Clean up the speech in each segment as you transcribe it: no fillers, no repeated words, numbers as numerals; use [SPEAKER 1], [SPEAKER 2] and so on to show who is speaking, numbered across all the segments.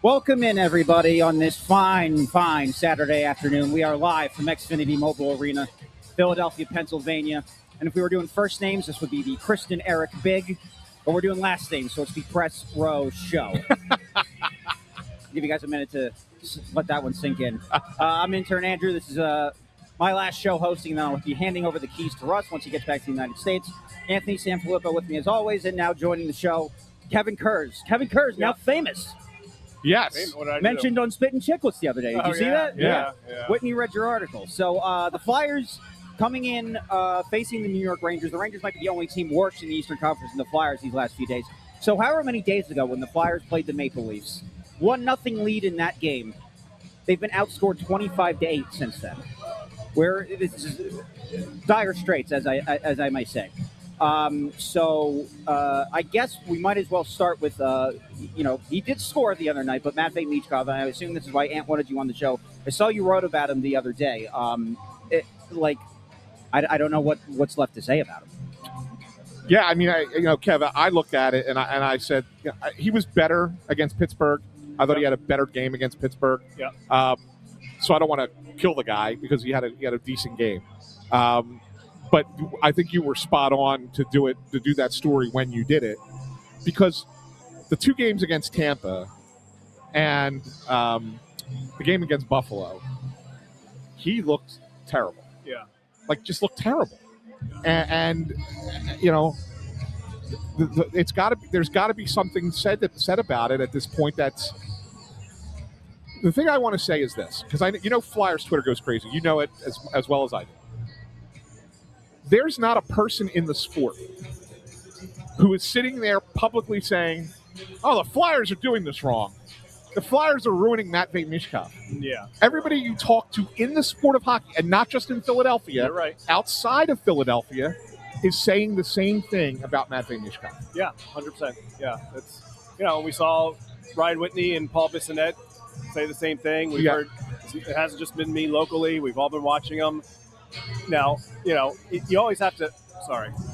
[SPEAKER 1] Welcome in, everybody, on this fine Saturday afternoon. We are live from Xfinity Mobile Arena, Philadelphia, Pennsylvania. And if we were doing first names, this would be the Kristen Eric Big. But we're doing last names, so it's the Press Row Show. Give you guys a minute to let that one sink in. I'm intern Andrew. This is my last show hosting, and then I'll be handing over the keys to Russ once he gets back to the United States. Anthony SanFilippo with me as always, and now joining the show, Kevin Kurz. Kevin Kurz, now famous.
[SPEAKER 2] Yes.
[SPEAKER 1] Mentioned on Spit and Chicklets the other day. Did you see that?
[SPEAKER 2] Yeah.
[SPEAKER 1] Whitney read your article. So the Flyers coming in facing the New York Rangers. The Rangers might be the only team worse in the Eastern Conference than the Flyers these last few days. So however many days ago when the Flyers played the Maple Leafs, 1-0 lead in that game. They've been outscored 25-8 since then. Where this is dire straits, as I might say. So I guess we might as well start with, he did score the other night, but Matvei Michkov, and I assume this is why Ant wanted you on the show. I saw you wrote about him the other day. I don't know what's left to say about him.
[SPEAKER 2] Yeah, I mean, Kev, I looked at it and I said he was better against Pittsburgh. I thought he had a better game against Pittsburgh.
[SPEAKER 3] Yeah.
[SPEAKER 2] So I don't want to kill the guy because he had a decent game. But I think you were spot on to do that story when you did it, because the two games against Tampa and the game against Buffalo, he looked terrible.
[SPEAKER 3] Yeah.
[SPEAKER 2] Just looked terrible. And there's got to be something said about it at this point. That's the thing I want to say is this, because Flyers Twitter goes crazy. You know it as well as I do. There's not a person in the sport who is sitting there publicly saying, "Oh, the Flyers are doing this wrong. The Flyers are ruining Matvei Michkov."
[SPEAKER 3] Yeah.
[SPEAKER 2] Everybody you talk to in the sport of hockey, and not just in Philadelphia,
[SPEAKER 3] You're right.
[SPEAKER 2] outside of Philadelphia, is saying the same thing about Matvei Michkov.
[SPEAKER 3] Yeah, 100%. Yeah, it's we saw Ryan Whitney and Paul Bissonnette say the same thing. We've heard it hasn't just been me locally. We've all been watching them. Now, you always have to.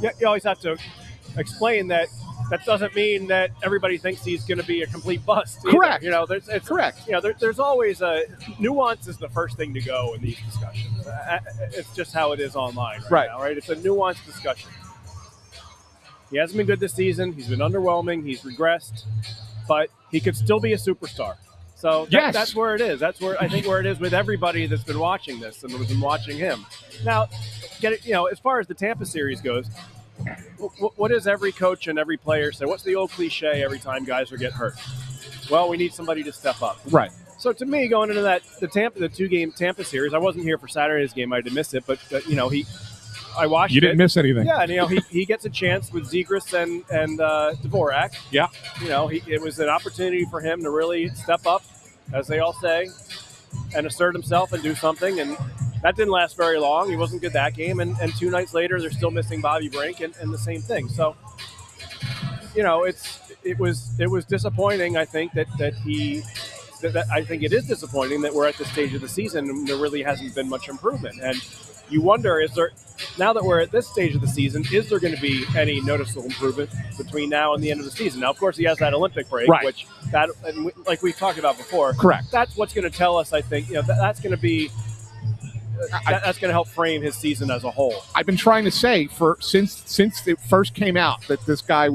[SPEAKER 3] You always have to explain that. That doesn't mean that everybody thinks he's going to be a complete bust. Either.
[SPEAKER 2] Correct.
[SPEAKER 3] It's
[SPEAKER 2] correct.
[SPEAKER 3] There's always a nuance is the first thing to go in these discussions. It's just how it is online right now, right? It's a nuanced discussion. He hasn't been good this season. He's been underwhelming. He's regressed, but he could still be a superstar. So that's where it is. That's where I think where it is with everybody that's been watching this and has been watching him. Now, as far as the Tampa series goes, what does every coach and every player say? What's the old cliche every time guys get hurt? Well, we need somebody to step up.
[SPEAKER 2] Right.
[SPEAKER 3] So to me, going into the two-game Tampa series, I wasn't here for Saturday's game. I had missed it, but I watched it.
[SPEAKER 2] You didn't miss anything.
[SPEAKER 3] Yeah, and he gets a chance with Zegras and Dvorak.
[SPEAKER 2] Yeah.
[SPEAKER 3] It was an opportunity for him to really step up, as they all say, and assert himself and do something. And that didn't last very long. He wasn't good that game. And 2 nights later, they're still missing Bobby Brink and the same thing. So, it was disappointing. I think that I think it is disappointing that we're at this stage of the season and there really hasn't been much improvement. And you wonder, now that we're at this stage of the season, is there going to be any noticeable improvement between now and the end of the season? Now, of course, he has that Olympic break, which like we've talked about before.
[SPEAKER 2] Correct.
[SPEAKER 3] That's what's going to tell us, I think, that's going to be that's going to help frame his season as a whole.
[SPEAKER 2] I've been trying to say since it first came out that this guy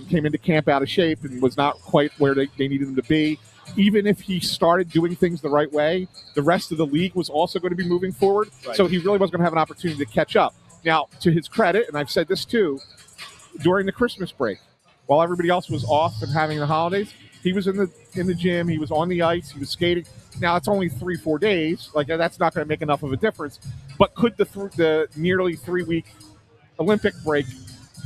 [SPEAKER 2] came into camp out of shape and was not quite where they needed him to be. Even if he started doing things the right way, the rest of the league was also going to be moving forward. Right. So he really was going to have an opportunity to catch up. Now, to his credit, and I've said this too, during the Christmas break, while everybody else was off and having the holidays, he was in the gym, he was on the ice, he was skating. Now, it's only 3-4 days. That's not going to make enough of a difference. But could the nearly 3-week Olympic break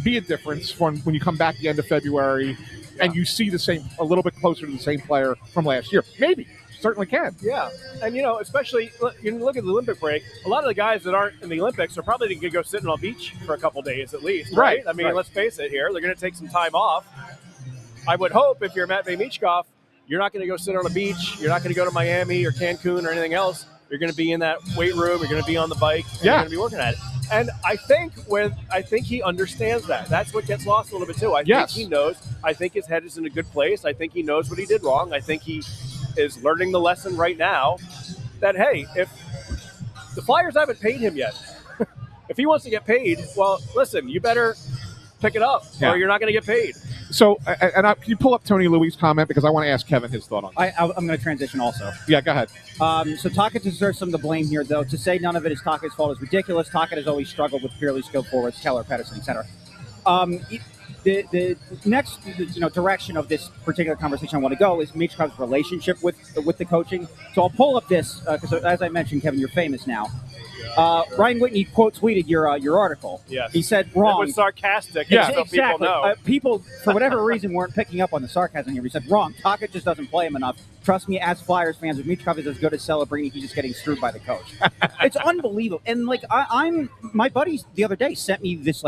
[SPEAKER 2] be a difference when you come back at the end of February and you see a little bit closer to the same player from last year? Maybe. Certainly can.
[SPEAKER 3] Yeah. And, especially, you look at the Olympic break, a lot of the guys that aren't in the Olympics are probably going to go sitting on a beach for a couple days at least, right? I mean, let's face it here. They're going to take some time off. I would hope if you're Matvei Michkov, you're not going to go sit on a beach. You're not going to go to Miami or Cancun or anything else. You're going to be in that weight room. You're going to be on the bike. You're going to be working at it. And I think he understands that. That's what gets lost a little bit too. I think he knows. I think his head is in a good place. I think he knows what he did wrong. I think he is learning the lesson right now that, hey, if the Flyers haven't paid him yet, if he wants to get paid, well, listen, you better pick it up or you're not going to get paid.
[SPEAKER 2] So, can you pull up Tony Louis' comment, because I want to ask Kevin his thought on that.
[SPEAKER 1] I'm going to transition also.
[SPEAKER 2] Yeah, go ahead.
[SPEAKER 1] So Tocchet deserves some of the blame here, though. To say none of it is Tocchet's fault is ridiculous. Tocchet has always struggled with purely skilled forwards, Keller, Pettersson, etc. The next direction of this particular conversation I want to go is Michkov's relationship with the coaching. So I'll pull up this because, as I mentioned, Kevin, you're famous now. Ryan Whitney quote tweeted your article.
[SPEAKER 3] Yes.
[SPEAKER 1] He said wrong.
[SPEAKER 3] It was sarcastic.
[SPEAKER 1] Yeah,
[SPEAKER 3] so
[SPEAKER 1] exactly.
[SPEAKER 3] People know.
[SPEAKER 1] People, for whatever reason, weren't picking up on the sarcasm here. He said wrong. Tocchet just doesn't play him enough. Trust me, as Flyers fans, if Michkov is as good as Celebrini, he's just getting screwed by the coach. It's unbelievable. And my buddies the other day sent me this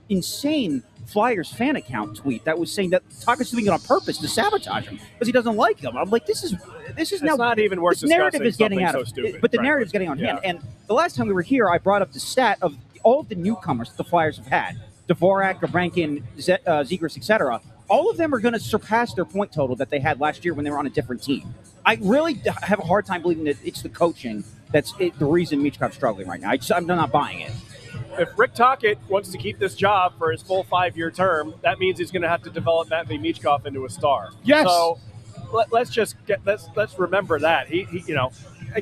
[SPEAKER 1] insane Flyers fan account tweet that was saying that Tocchet's doing it on purpose to sabotage him because he doesn't like him. I'm like, this is
[SPEAKER 3] it's
[SPEAKER 1] now
[SPEAKER 3] not even worth
[SPEAKER 1] this narrative is getting
[SPEAKER 3] out
[SPEAKER 1] out
[SPEAKER 3] so
[SPEAKER 1] of
[SPEAKER 3] stupid,
[SPEAKER 1] but the narrative's getting on hand. And the last time we were here, I brought up the stat of all of the newcomers the Flyers have had: Dvorak, Gabrankin, Zegras, etc. All of them are going to surpass their point total that they had last year when they were on a different team. I really have a hard time believing that it's the coaching that's the reason Michkov's struggling right now. I'm not buying it.
[SPEAKER 3] If Rick Tocchet wants to keep this job for his full 5-year term, that means he's going to have to develop Matvei Michkov into a star.
[SPEAKER 2] Yes.
[SPEAKER 3] So let's remember that. He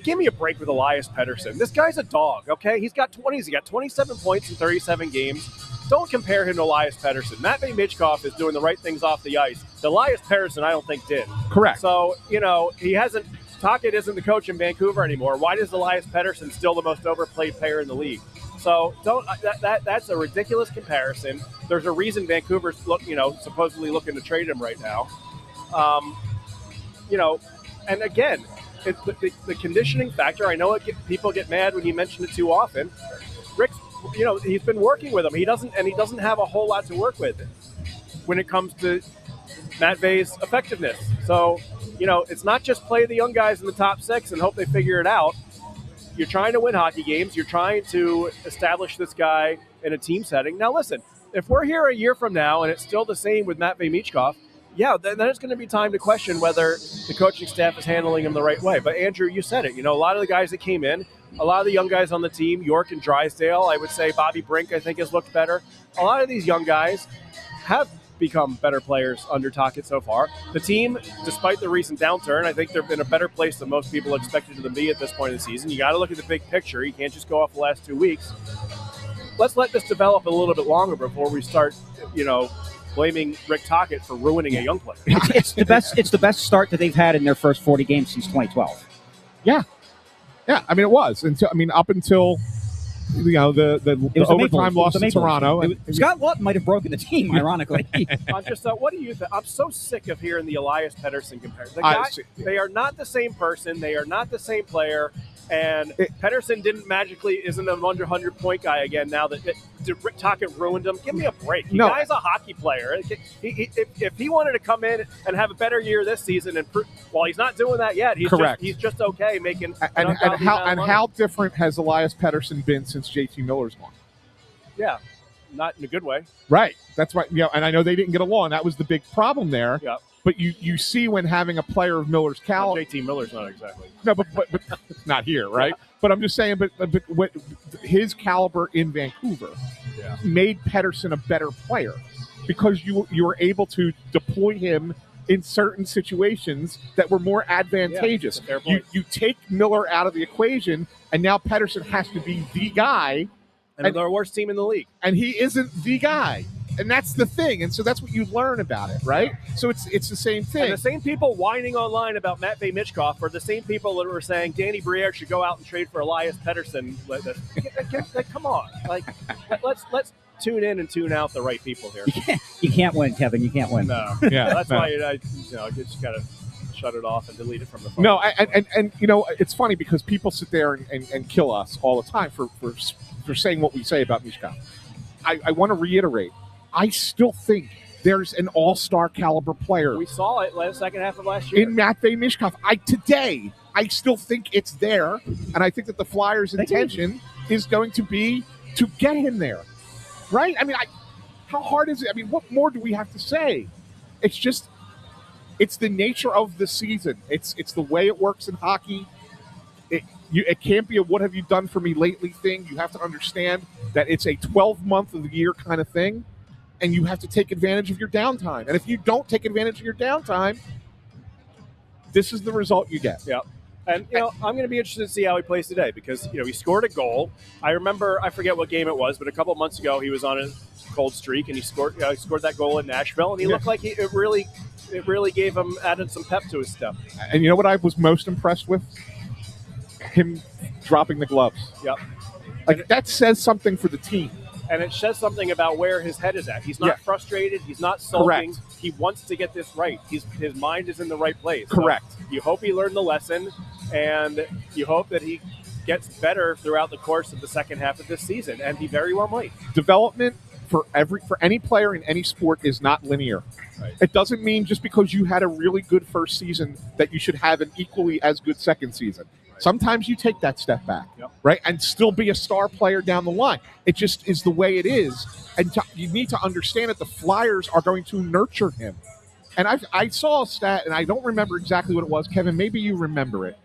[SPEAKER 3] give me a break with Elias Pettersson. This guy's a dog. Okay, he's got 27 points in 37 games. Don't compare him to Elias Pettersson. Matvei Michkov is doing the right things off the ice. The Elias Pettersson, I don't think, did.
[SPEAKER 2] Correct.
[SPEAKER 3] So he hasn't. Tocchet isn't the coach in Vancouver anymore. Why is Elias Pettersson still the most overplayed player in the league? So that's a ridiculous comparison. There's a reason Vancouver's supposedly looking to trade him right now. And again, the conditioning factor. I know people get mad when you mention it too often. Rick's, he's been working with him. He doesn't have a whole lot to work with when it comes to Matvei's effectiveness. So it's not just play the young guys in the top 6 and hope they figure it out. You're trying to win hockey games. You're trying to establish this guy in a team setting. Now, listen, if we're here a year from now and it's still the same with Matvei Michkov, then it's going to be time to question whether the coaching staff is handling him the right way. But, Andrew, you said it. A lot of the guys that came in, a lot of the young guys on the team, York and Drysdale, I would say Bobby Brink, I think, has looked better. A lot of these young guys have become better players under Tocchet so far. The team, despite the recent downturn, I think they're in a better place than most people expected them to be at this point in the season. You got to look at the big picture. You can't just go off the last 2 weeks. Let's let this develop a little bit longer before we start, blaming Rick Tocchet for ruining a young player.
[SPEAKER 1] It's the best. It's the best start that they've had in their first 40 games since 2012.
[SPEAKER 2] Yeah. I mean, it was up until the overtime loss to Toronto.
[SPEAKER 1] Scott Laughton might have broken the team, ironically.
[SPEAKER 3] I'm just what do you think? I'm so sick of hearing the Elias Pettersson comparison. They are not the same person. They are not the same player. And Pettersson isn't an under 100-point guy again now that Rick Tocchet ruined him. Give me a break. The guy's a hockey player. If he wanted to come in and have a better year this season, he's not doing that yet. He's just okay making.
[SPEAKER 2] And how different has Elias Pettersson been since JT Miller's gone?
[SPEAKER 3] Yeah, not in a good way.
[SPEAKER 2] Right. That's right. And I know they didn't get along. That was the big problem there.
[SPEAKER 3] Yeah.
[SPEAKER 2] But you see when having a player of Miller's caliber.
[SPEAKER 3] JT Miller's not exactly.
[SPEAKER 2] No, but not here, right? Yeah. But I'm just saying, but what his caliber in Vancouver made Pettersson a better player because you were able to deploy him in certain situations that were more advantageous.
[SPEAKER 3] Yeah,
[SPEAKER 2] you take Miller out of the equation, and now Pettersson has to be the guy.
[SPEAKER 3] And they're the worst team in the league.
[SPEAKER 2] And he isn't the guy. And that's the thing. And so that's what you learn about it, right? Yeah. So it's the same thing.
[SPEAKER 3] And the same people whining online about Matvei Michkov are the same people that were saying Danny Briere should go out and trade for Elias Pettersson. Come on. Let's tune in and tune out the right people here.
[SPEAKER 1] You can't win, Kevin. You can't win.
[SPEAKER 3] No. Yeah. That's why I just got to shut it off and delete it from the phone.
[SPEAKER 2] No, and it's funny because people sit there and kill us all the time for saying what we say about Michkov. I want to reiterate. I still think there's an all-star caliber player.
[SPEAKER 3] We saw it the second half of last year.
[SPEAKER 2] In Matvei Michkov. Today, I still think it's there. And I think that the Flyers' intention is going to be to get him there, right? I mean, how hard is it? I mean, what more do we have to say? It's just, it's the nature of the season. It's the way it works in hockey. It can't be a what have you done for me lately thing. You have to understand that it's a 12-month of the year kind of thing, and you have to take advantage of your downtime. And if you don't take advantage of your downtime, this is the result you get.
[SPEAKER 3] Yeah. And, I'm going to be interested to see how he plays today because, he scored a goal. I forget what game it was, but a couple of months ago he was on a cold streak and he scored that goal in Nashville, and he looked like it really added some pep to his step.
[SPEAKER 2] And you know what I was most impressed with? Him dropping the gloves.
[SPEAKER 3] Yep.
[SPEAKER 2] That says something for the team.
[SPEAKER 3] And it says something about where his head is at. He's not frustrated. He's not sulking.
[SPEAKER 2] Correct.
[SPEAKER 3] He wants to get this right. His mind is in the right place.
[SPEAKER 2] Correct.
[SPEAKER 3] So you hope he learned the lesson, and you hope that he gets better throughout the course of the second half of this season, and he very well might.
[SPEAKER 2] Development for any player in any sport is not linear.
[SPEAKER 3] Right.
[SPEAKER 2] It doesn't mean just because you had a really good first season that you should have an equally as good second season. Right. Sometimes you take that step back, right, and still be a star player down the line. It just is the way it is, and you need to understand that the Flyers are going to nurture him. And I saw a stat, and I don't remember exactly what it was. Kevin, maybe you remember it.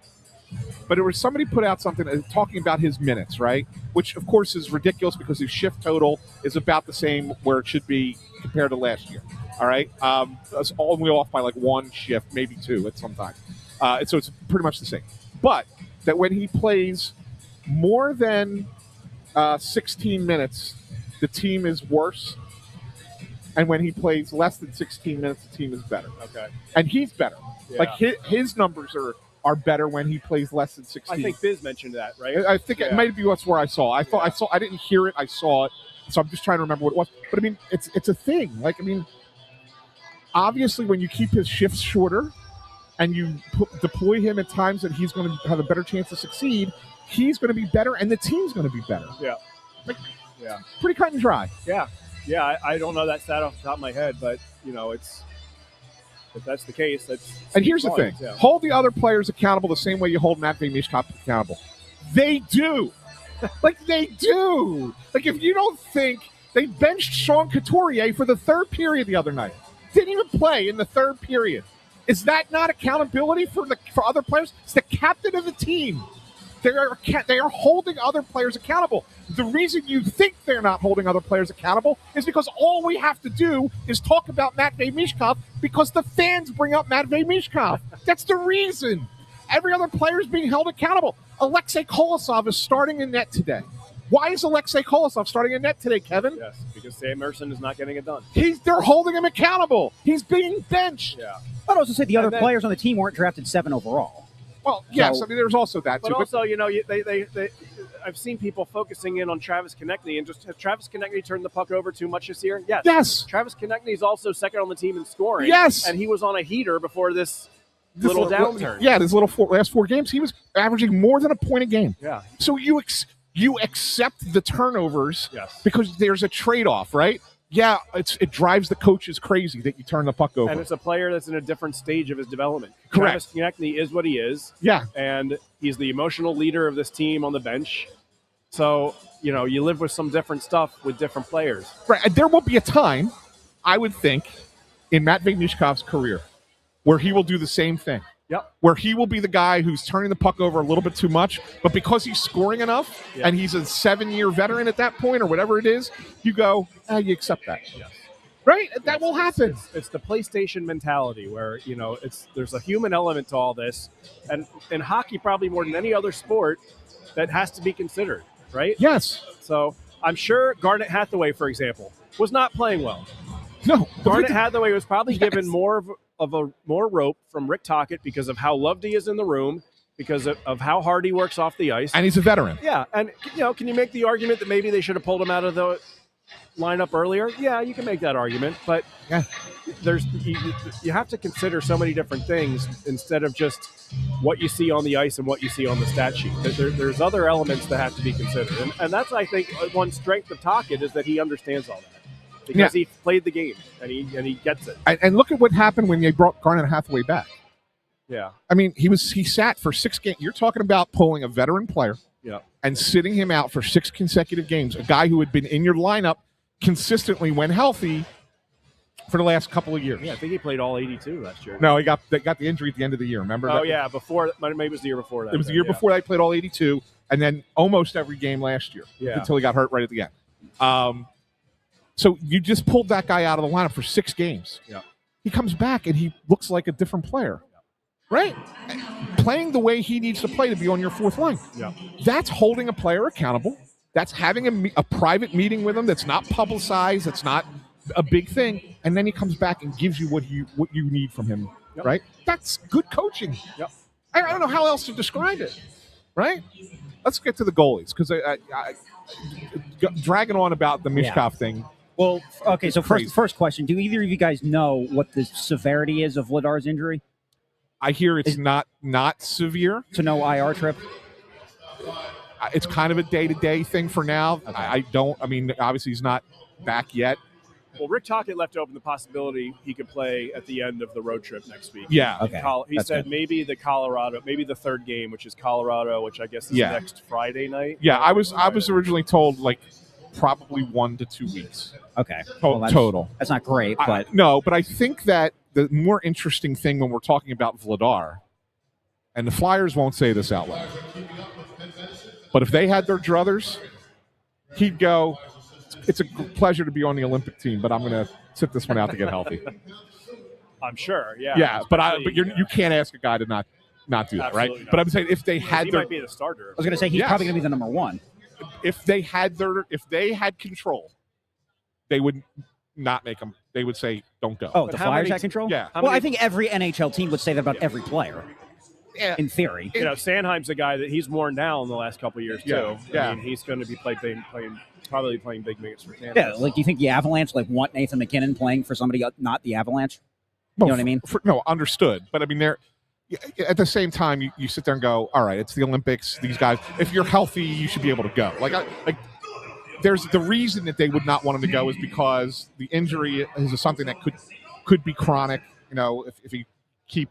[SPEAKER 2] But it was somebody put out something talking about his minutes, right? Which, of course, is ridiculous because his shift total is about the same where it should be compared to last year, all right? It's only off by like one shift, maybe two at some time. So it's pretty much the same. But that when he plays more than 16 minutes, the team is worse. And when he plays less than 16 minutes, the team is better.
[SPEAKER 3] Okay.
[SPEAKER 2] And he's better.
[SPEAKER 3] Yeah.
[SPEAKER 2] Like his numbers are better when he plays less than 16.
[SPEAKER 3] I think Biz mentioned that, right?
[SPEAKER 2] I think it might be what's where I saw. I didn't hear it. I saw it. So I'm just trying to remember what it was. But I mean, it's a thing. Like, I mean, obviously when you keep his shifts shorter and you deploy him at times that he's going to have a better chance to succeed, he's going to be better and the team's going to be better.
[SPEAKER 3] Yeah.
[SPEAKER 2] Pretty cut and dry.
[SPEAKER 3] Yeah. Yeah, I don't know that stat off the top of my head, but, if that's the case, that's...
[SPEAKER 2] And here's the thing.
[SPEAKER 3] Yeah.
[SPEAKER 2] Hold the other players accountable the same way you hold Matvei Michkov accountable. They do. They do. If you don't think... They benched Sean Couturier for the third period the other night. Didn't even play in the third period. Is that not accountability for other players? It's the captain of the team. They are holding other players accountable. The reason you think they're not holding other players accountable is because all we have to do is talk about Matvei Michkov because the fans bring up Matvei Michkov. That's the reason. Every other player is being held accountable. Alexei Kolosov is starting in net today. Why is Alexei Kolosov starting in net today, Kevin?
[SPEAKER 3] Yes, because Sam Emerson is not getting it done.
[SPEAKER 2] They're holding him accountable. He's being benched.
[SPEAKER 3] Yeah.
[SPEAKER 1] I'd also say the other players on the team weren't drafted 7 overall.
[SPEAKER 2] Well, yes, I mean, there's also that, too.
[SPEAKER 3] But also, I've seen people focusing in on Travis Konechny, and just have Travis Konechny turned the puck over too much this year? Yes.
[SPEAKER 2] Yes.
[SPEAKER 3] Travis Konechny is also second on the team in scoring.
[SPEAKER 2] Yes.
[SPEAKER 3] And he was on a heater before this little downturn.
[SPEAKER 2] Yeah, his last 4 games, he was averaging more than a point a game.
[SPEAKER 3] Yeah.
[SPEAKER 2] So you accept the turnovers because there's a trade-off, right? Yeah, it drives the coaches crazy that you turn the puck over.
[SPEAKER 3] And it's a player that's in a different stage of his development.
[SPEAKER 2] Correct.
[SPEAKER 3] Travis Konechny is what he is.
[SPEAKER 2] Yeah.
[SPEAKER 3] And he's the emotional leader of this team on the bench. So, you live with some different stuff with different players.
[SPEAKER 2] Right. And there will be a time, I would think, in Matvei Michkov's career where he will do the same thing.
[SPEAKER 3] Yep.
[SPEAKER 2] Where he will be the guy who's turning the puck over a little bit too much, but because he's scoring enough and he's a 7-year veteran at that point or whatever it is, you go, you accept that.
[SPEAKER 3] Yes.
[SPEAKER 2] Right? That will happen.
[SPEAKER 3] It's the PlayStation mentality where, there's a human element to all this. And in hockey, probably more than any other sport, that has to be considered, right?
[SPEAKER 2] Yes.
[SPEAKER 3] So I'm sure Garnet Hathaway, for example, was not playing well.
[SPEAKER 2] No.
[SPEAKER 3] Garnet Hathaway was probably given more rope from Rick Tocchet because of how loved he is in the room, because of how hard he works off the ice.
[SPEAKER 2] And he's a veteran.
[SPEAKER 3] Yeah, and, can you make the argument that maybe they should have pulled him out of the lineup earlier? Yeah, you can make that argument, but you have to consider so many different things instead of just what you see on the ice and what you see on the stat sheet. There's other elements that have to be considered, and that's, I think, one strength of Tocchet is that he understands all that. Because he played the game, and he gets it.
[SPEAKER 2] And look at what happened when they brought Garnet Hathaway back.
[SPEAKER 3] Yeah.
[SPEAKER 2] I mean, he sat for 6 games. You're talking about pulling a veteran player and sitting him out for 6 consecutive games, a guy who had been in your lineup consistently when healthy for the last couple of years.
[SPEAKER 3] Yeah, I think he played all 82 last year.
[SPEAKER 2] No, they got the injury at the end of the year, remember?
[SPEAKER 3] Oh, yeah, maybe it was the year before that.
[SPEAKER 2] It was the year before they played all 82, and then almost every game last year until he got hurt right at the end. So you just pulled that guy out of the lineup for 6 games.
[SPEAKER 3] Yeah.
[SPEAKER 2] He comes back, and he looks like a different player. Right? Playing the way he needs to play to be on your 4th line.
[SPEAKER 3] Yeah.
[SPEAKER 2] That's holding a player accountable. That's having a private meeting with him that's not publicized, that's not a big thing, and then he comes back and gives you what you need from him, right? That's good coaching.
[SPEAKER 3] Yep.
[SPEAKER 2] I don't know how else to describe it, right? Let's get to the goalies, because I dragging on about the Michkov thing.
[SPEAKER 1] Well, okay, so first question. Do either of you guys know what the severity is of Vladar's injury?
[SPEAKER 2] I hear it's not severe.
[SPEAKER 1] So no IR trip?
[SPEAKER 2] It's kind of a day-to-day thing for now.
[SPEAKER 1] Okay.
[SPEAKER 2] I mean, obviously he's not back yet.
[SPEAKER 3] Well, Rick Tocchet left open the possibility he could play at the end of the road trip next week.
[SPEAKER 2] Yeah.
[SPEAKER 1] Okay.
[SPEAKER 3] He said maybe the 3rd game, which is Colorado, which I guess is next Friday night.
[SPEAKER 2] Yeah, I was originally told like probably 1 to 2 weeks.
[SPEAKER 1] Okay.
[SPEAKER 2] Total.
[SPEAKER 1] That's not great, but
[SPEAKER 2] but I think that the more interesting thing when we're talking about Vladar, and the Flyers won't say this out loud, but if they had their druthers, he'd go, it's a pleasure to be on the Olympic team, but I'm going to sit this one out to get healthy.
[SPEAKER 3] I'm sure, yeah.
[SPEAKER 2] Yeah, but you can't ask a guy to not do that, right?
[SPEAKER 3] Not.
[SPEAKER 2] But I'm saying if they had
[SPEAKER 3] he might be the starter.
[SPEAKER 1] I was going to say he's probably going to be the number 1.
[SPEAKER 2] If they had control, they would not make them. They would say, don't go.
[SPEAKER 1] Oh, the Flyers had control?
[SPEAKER 2] Yeah.
[SPEAKER 1] I think every NHL team would say that about every player.
[SPEAKER 2] Yeah.
[SPEAKER 1] In theory.
[SPEAKER 3] Sanheim's a guy that he's worn down the last couple of years, too.
[SPEAKER 2] Yeah.
[SPEAKER 3] I mean, he's going to be probably playing big minutes for Canada.
[SPEAKER 1] Yeah, like, do you think the Avalanche want Nathan McKinnon playing for somebody not the Avalanche? You know what I mean?
[SPEAKER 2] No, understood. But, I mean, at the same time, you sit there and go, all right, it's the Olympics. These guys, if you're healthy, you should be able to go. There's the reason that they would not want him to go is because the injury is something that could be chronic. If you keep.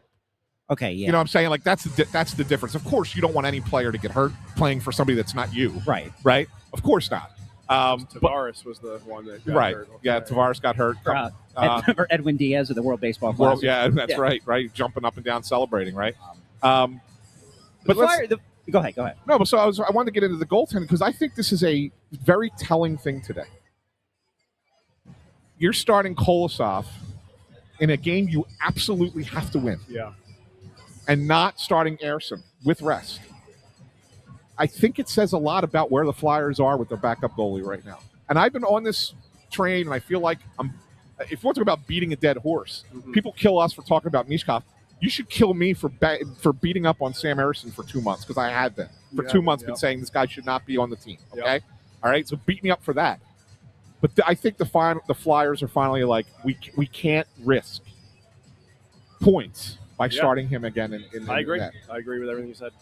[SPEAKER 1] Okay, yeah.
[SPEAKER 2] You know what I'm saying? Like, that's the difference. Of course, you don't want any player to get hurt playing for somebody that's not you.
[SPEAKER 1] Right.
[SPEAKER 2] Right? Of course not.
[SPEAKER 3] Tavares was the one that got hurt. Okay.
[SPEAKER 2] Yeah, Tavares got hurt.
[SPEAKER 1] Or Edwin Diaz of the World Baseball Classic.
[SPEAKER 2] That's right. Jumping up and down, celebrating, right?
[SPEAKER 1] Go ahead.
[SPEAKER 2] No, but so I wanted to get into the goaltending because I think this is a very telling thing today. You're starting Kolosov in a game you absolutely have to win.
[SPEAKER 3] Yeah.
[SPEAKER 2] And not starting Ersson with rest. I think it says a lot about where the Flyers are with their backup goalie right now. And I've been on this train, and I feel like if you want to talk about beating a dead horse, people kill us for talking about Michkov. You should kill me for beating up on Sam Ersson for 2 months because I had been. For 2 months been saying this guy should not be on the team. Okay?
[SPEAKER 3] Yep.
[SPEAKER 2] All right? So beat me up for that. But I think the Flyers are finally like, we can't risk points by starting him again.
[SPEAKER 3] I agree. I agree with everything you said.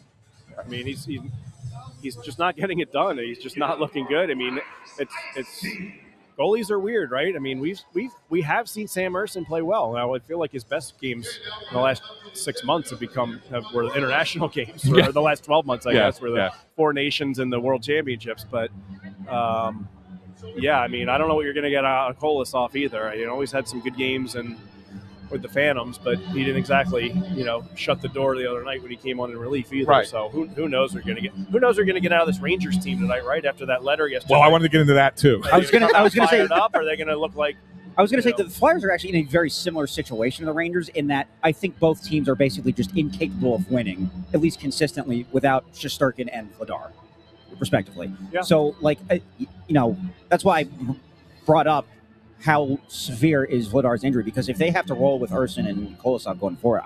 [SPEAKER 3] I mean, he's just not getting it done. He's just not looking good. I mean, it's goalies are weird, right? I mean, we have seen Sam Ersson play well. Now I feel like his best games in the last 6 months were the international games, or the last 12 months, I guess, were the 4 nations and the World Championships. But I mean, I don't know what you're going to get out of Kolosov either. He always had some good games with the Phantoms, but he didn't exactly, shut the door the other night when he came on in relief either. Right. So who knows what we're going to get? Who knows what we're going to get out of this Rangers team tonight? Right after that letter yesterday.
[SPEAKER 2] Well, I wanted to get into that too.
[SPEAKER 1] I was going to say,
[SPEAKER 3] up, or are they going to look like?
[SPEAKER 1] I was going to say the Flyers are actually in a very similar situation to the Rangers in that I think both teams are basically just incapable of winning, at least consistently, without Shesterkin and Vladar, respectively.
[SPEAKER 3] Yeah.
[SPEAKER 1] So, that's why I brought up how severe is Vladar's injury, because if they have to roll with Ersson and Kolosov going forward,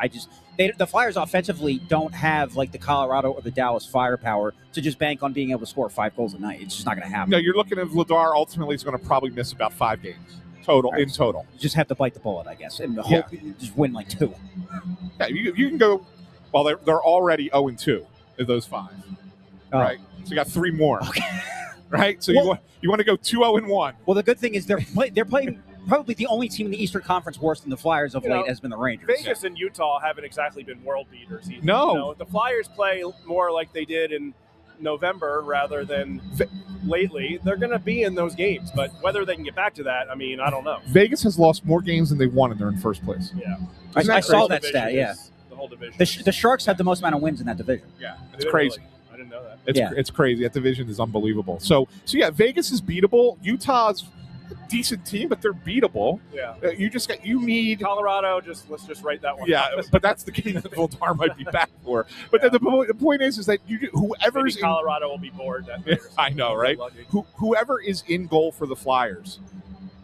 [SPEAKER 1] the Flyers offensively don't have like the Colorado or the Dallas firepower to just bank on being able to score 5 goals a night. It's just not going to happen.
[SPEAKER 2] No, you're looking at Vladar ultimately is going to probably miss about 5 games total. Right. In total.
[SPEAKER 1] You just have to bite the bullet, I guess, and hope you just win like 2.
[SPEAKER 2] Yeah, you can go. Well, they're already 0-2 of those 5, right? So you got 3 more. Okay. Right, so you want to go 2-0-1.
[SPEAKER 1] Well, the good thing is they're playing probably the only team in the Eastern Conference worse than the Flyers of late has been the Rangers.
[SPEAKER 3] Vegas and Utah haven't exactly been world beaters either.
[SPEAKER 2] No,
[SPEAKER 3] the Flyers play more like they did in November rather than lately, they're going to be in those games. But whether they can get back to that, I mean, I don't know.
[SPEAKER 2] Vegas has lost more games than they won, and they're in first place.
[SPEAKER 3] Yeah.
[SPEAKER 1] I saw that stat, yeah.
[SPEAKER 3] The whole division.
[SPEAKER 1] The Sharks have the most amount of wins in that division.
[SPEAKER 2] Yeah, it's crazy.
[SPEAKER 3] Really, I didn't know that.
[SPEAKER 2] It's crazy. That division is unbelievable. So yeah, Vegas is beatable. Utah's a decent team, but they're beatable.
[SPEAKER 3] Yeah.
[SPEAKER 2] You need
[SPEAKER 3] Colorado. Let's just write that one.
[SPEAKER 2] Yeah, but that's the game that Vladar might be back for. But the point is that whoever's
[SPEAKER 3] maybe Colorado will be bored.
[SPEAKER 2] I know, right? Whoever is in goal for the Flyers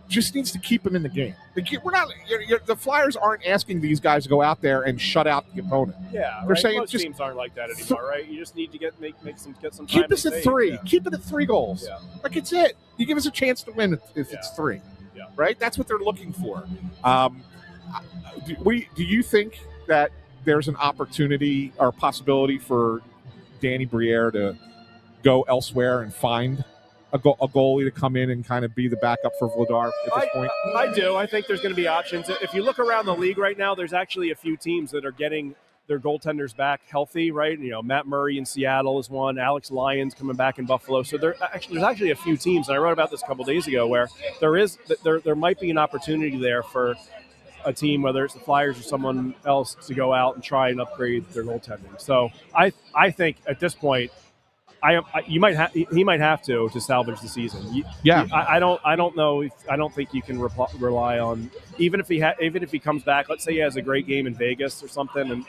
[SPEAKER 2] just needs to keep them in the game. The Flyers aren't asking these guys to go out there and shut out the opponent.
[SPEAKER 3] Yeah,
[SPEAKER 2] they're saying
[SPEAKER 3] most
[SPEAKER 2] just
[SPEAKER 3] teams aren't like that anymore, right? You just need to get some time.
[SPEAKER 2] Keep us at 3.
[SPEAKER 3] Yeah.
[SPEAKER 2] Keep it at 3 goals.
[SPEAKER 3] Yeah.
[SPEAKER 2] Like it's it. You give us a chance to win if it's 3.
[SPEAKER 3] Yeah.
[SPEAKER 2] Right. That's what they're looking for. Do you think that there's an opportunity or possibility for Danny Briere to go elsewhere and find a goalie to come in and kind of be the backup for Vladar at this point?
[SPEAKER 3] I do. I think there's going to be options. If you look around the league right now, there's actually a few teams that are getting their goaltenders back healthy, right? Matt Murray in Seattle is one. Alex Lyons coming back in Buffalo. So there's actually a few teams, and I wrote about this a couple days ago, where there might be an opportunity there for a team, whether it's the Flyers or someone else, to go out and try and upgrade their goaltending. So I think at this point, he might have to salvage the season. I don't know. I don't think you can rely on, even if he comes back. Let's say he has a great game in Vegas or something, and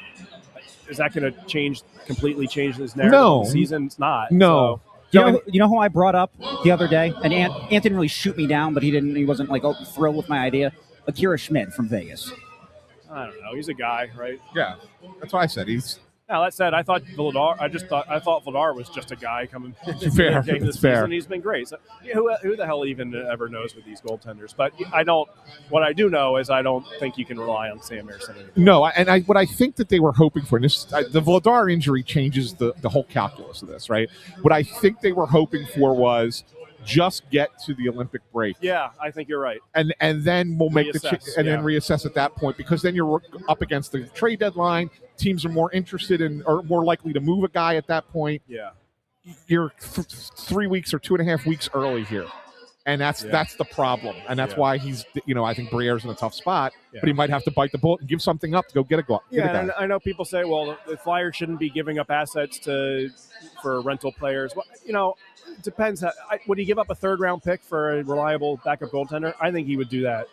[SPEAKER 3] is that going to completely change his narrative of the season? It's not.
[SPEAKER 2] No.
[SPEAKER 1] So. You know who I brought up the other day, and Ant didn't really shoot me down, but he wasn't thrilled with my idea. Akira Schmid from Vegas.
[SPEAKER 3] I don't know. He's a guy, right?
[SPEAKER 2] Yeah, that's what I said.
[SPEAKER 3] Now, that said, I thought Vladar was just a guy coming into
[SPEAKER 2] fair.
[SPEAKER 3] the game this season. He's been great. So, who the hell even ever knows with these goaltenders? But what I do know is I don't think you can rely on Sam Ersson anymore.
[SPEAKER 2] No, and what I think that they were hoping for, and the Vladar injury changes the whole calculus of this, right? What I think they were hoping for was just get to the Olympic break.
[SPEAKER 3] Yeah, I think you're right.
[SPEAKER 2] And then we'll make then reassess at that point, because then you're up against the trade deadline. Teams are more interested in or more likely to move a guy at that point.
[SPEAKER 3] Yeah,
[SPEAKER 2] you're 3 weeks or 2.5 weeks early here, and that's the problem, and that's why he's I think Briere's in a tough spot, but he might have to bite the bullet and give something up to go get a goal.
[SPEAKER 3] And I know people say, well, the Flyers shouldn't be giving up assets for rental players. Well, it depends. Would he give up a 3rd-round pick for a reliable backup goaltender? I think he would do that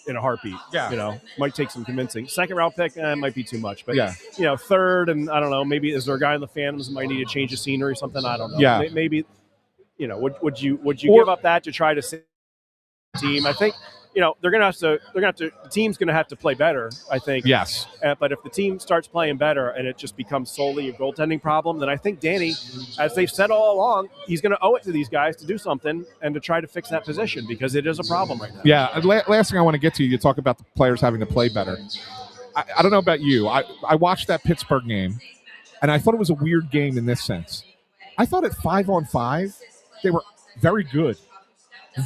[SPEAKER 3] in a heartbeat.
[SPEAKER 2] Yeah.
[SPEAKER 3] Might take some convincing. 2nd-round pick might be too much. But, 3rd, and I don't know, maybe is there a guy in the Phantoms that might need a change of scenery or something? I don't know.
[SPEAKER 2] Yeah.
[SPEAKER 3] Maybe, would you give up that to try to save the team? I think, the team's going to have to play better, I think.
[SPEAKER 2] Yes.
[SPEAKER 3] But if the team starts playing better and it just becomes solely a goaltending problem, then I think Danny, as they've said all along, he's going to owe it to these guys to do something and to try to fix that position, because it is a problem right now.
[SPEAKER 2] Yeah. And last thing I want to get to, you talk about the players having to play better. I don't know about you. I watched that Pittsburgh game, and I thought it was a weird game in this sense. I thought at 5-on-5, they were very good.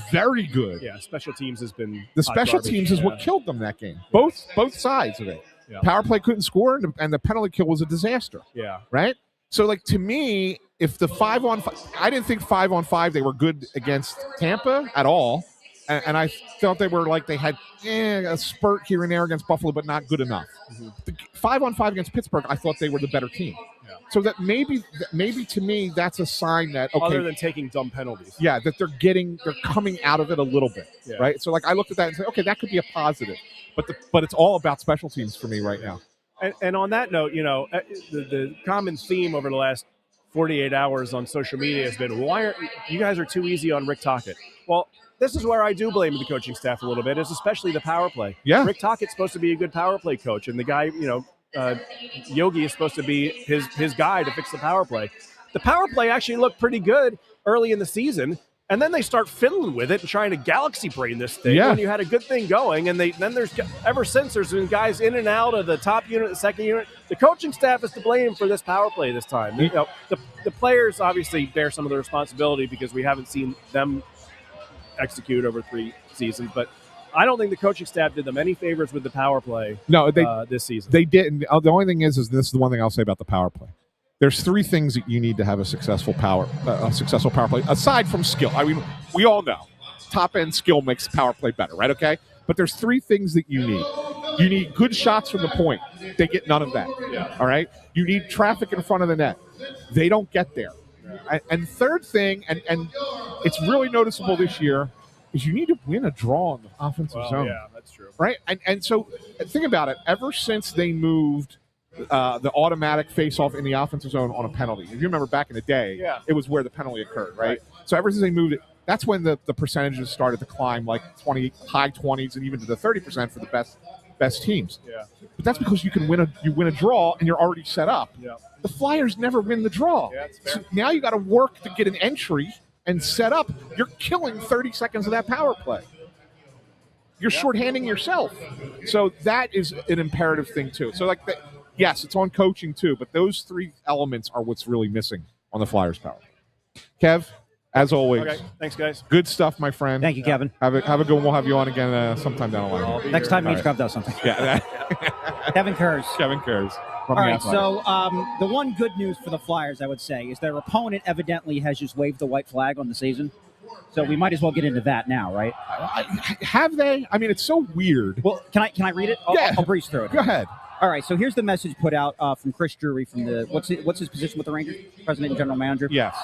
[SPEAKER 2] Very good.
[SPEAKER 3] Yeah, special teams has been
[SPEAKER 2] the special teams is what killed them that game. Both sides of it.
[SPEAKER 3] Yeah.
[SPEAKER 2] Power play couldn't score, and the penalty kill was a disaster.
[SPEAKER 3] Yeah.
[SPEAKER 2] Right. So, to me, if the 5-on-5, I didn't think 5-on-5 they were good against Tampa at all, and I felt they were they had a spurt here and there against Buffalo, but not good enough. Mm-hmm. The 5-on-5 against Pittsburgh, I thought they were the better team. Yeah. So that maybe to me that's a sign that
[SPEAKER 3] other than taking dumb penalties,
[SPEAKER 2] that they're coming out of it a little bit, right? So I looked at that and said, okay, that could be a positive, but it's all about special teams for me right now.
[SPEAKER 3] And on that note, the common theme over the last 48 hours on social media has been, why are you guys are too easy on Rick Tocchet? Well, this is where I do blame the coaching staff a little bit, is especially the power play.
[SPEAKER 2] Yeah,
[SPEAKER 3] Rick Tocchet's supposed to be a good power play coach, and the guy, Yogi is supposed to be his guy to fix the power play. The power play actually looked pretty good early in the season, and then they start fiddling with it and trying to galaxy brain this thing when you had a good thing going. And then ever since there's been guys in and out of the top unit, the second unit. The coaching staff is to blame for this power play this time. The players obviously bear some of the responsibility because we haven't seen them execute over 3 seasons, but I don't think the coaching staff did them any favors with the power play.
[SPEAKER 2] No,
[SPEAKER 3] this season
[SPEAKER 2] they didn't. The only thing is this is the one thing I'll say about the power play. there's three things that you need to have a successful power play, aside from skill. I mean, we all know top-end skill makes power play better, right? Okay? But there's three things that you need. You need good shots from the point. They get none of that.
[SPEAKER 3] Yeah.
[SPEAKER 2] All right? You need traffic in front of the net. They don't get there. And third thing, and it's really noticeable this year, is you need to win a draw in the offensive zone.
[SPEAKER 3] Yeah, that's true.
[SPEAKER 2] Right? And so think about it. Ever since they moved the automatic face-off in the offensive zone on a penalty, if you remember back in the day, it was where the penalty occurred, right? So ever since they moved it, that's when the percentages started to climb like high 20s and even to the 30% for the best teams.
[SPEAKER 3] Yeah.
[SPEAKER 2] But that's because you win a draw and you're already set up.
[SPEAKER 3] Yeah.
[SPEAKER 2] The Flyers never win the draw.
[SPEAKER 3] Yeah, that's fair.
[SPEAKER 2] So now you got to work to get an entry and set up. You're killing 30 seconds of that power play. You're shorthanding yourself. So that is an imperative thing too. So yes, it's on coaching too, but those three elements are what's really missing on the Flyers power. Kev, as always.
[SPEAKER 3] Okay, thanks, guys.
[SPEAKER 2] Good stuff, my friend.
[SPEAKER 1] Thank you, Kevin.
[SPEAKER 2] Have a good one. We'll have you on again sometime down the line.
[SPEAKER 1] Next time Michkov does something.
[SPEAKER 2] Yeah.
[SPEAKER 1] Kevin Kurz.
[SPEAKER 2] Kevin Kurz.
[SPEAKER 1] All right, so the one good news for the Flyers, I would say, is their opponent evidently has just waved the white flag on the season. So we might as well get into that now, right?
[SPEAKER 2] Have they? I mean, it's so weird.
[SPEAKER 1] Well, can I read it? I'll breeze through it.
[SPEAKER 2] Go ahead.
[SPEAKER 1] All right, so here's the message put out from Chris Drury from the what's his position with the Rangers? President and General Manager.
[SPEAKER 2] Yes.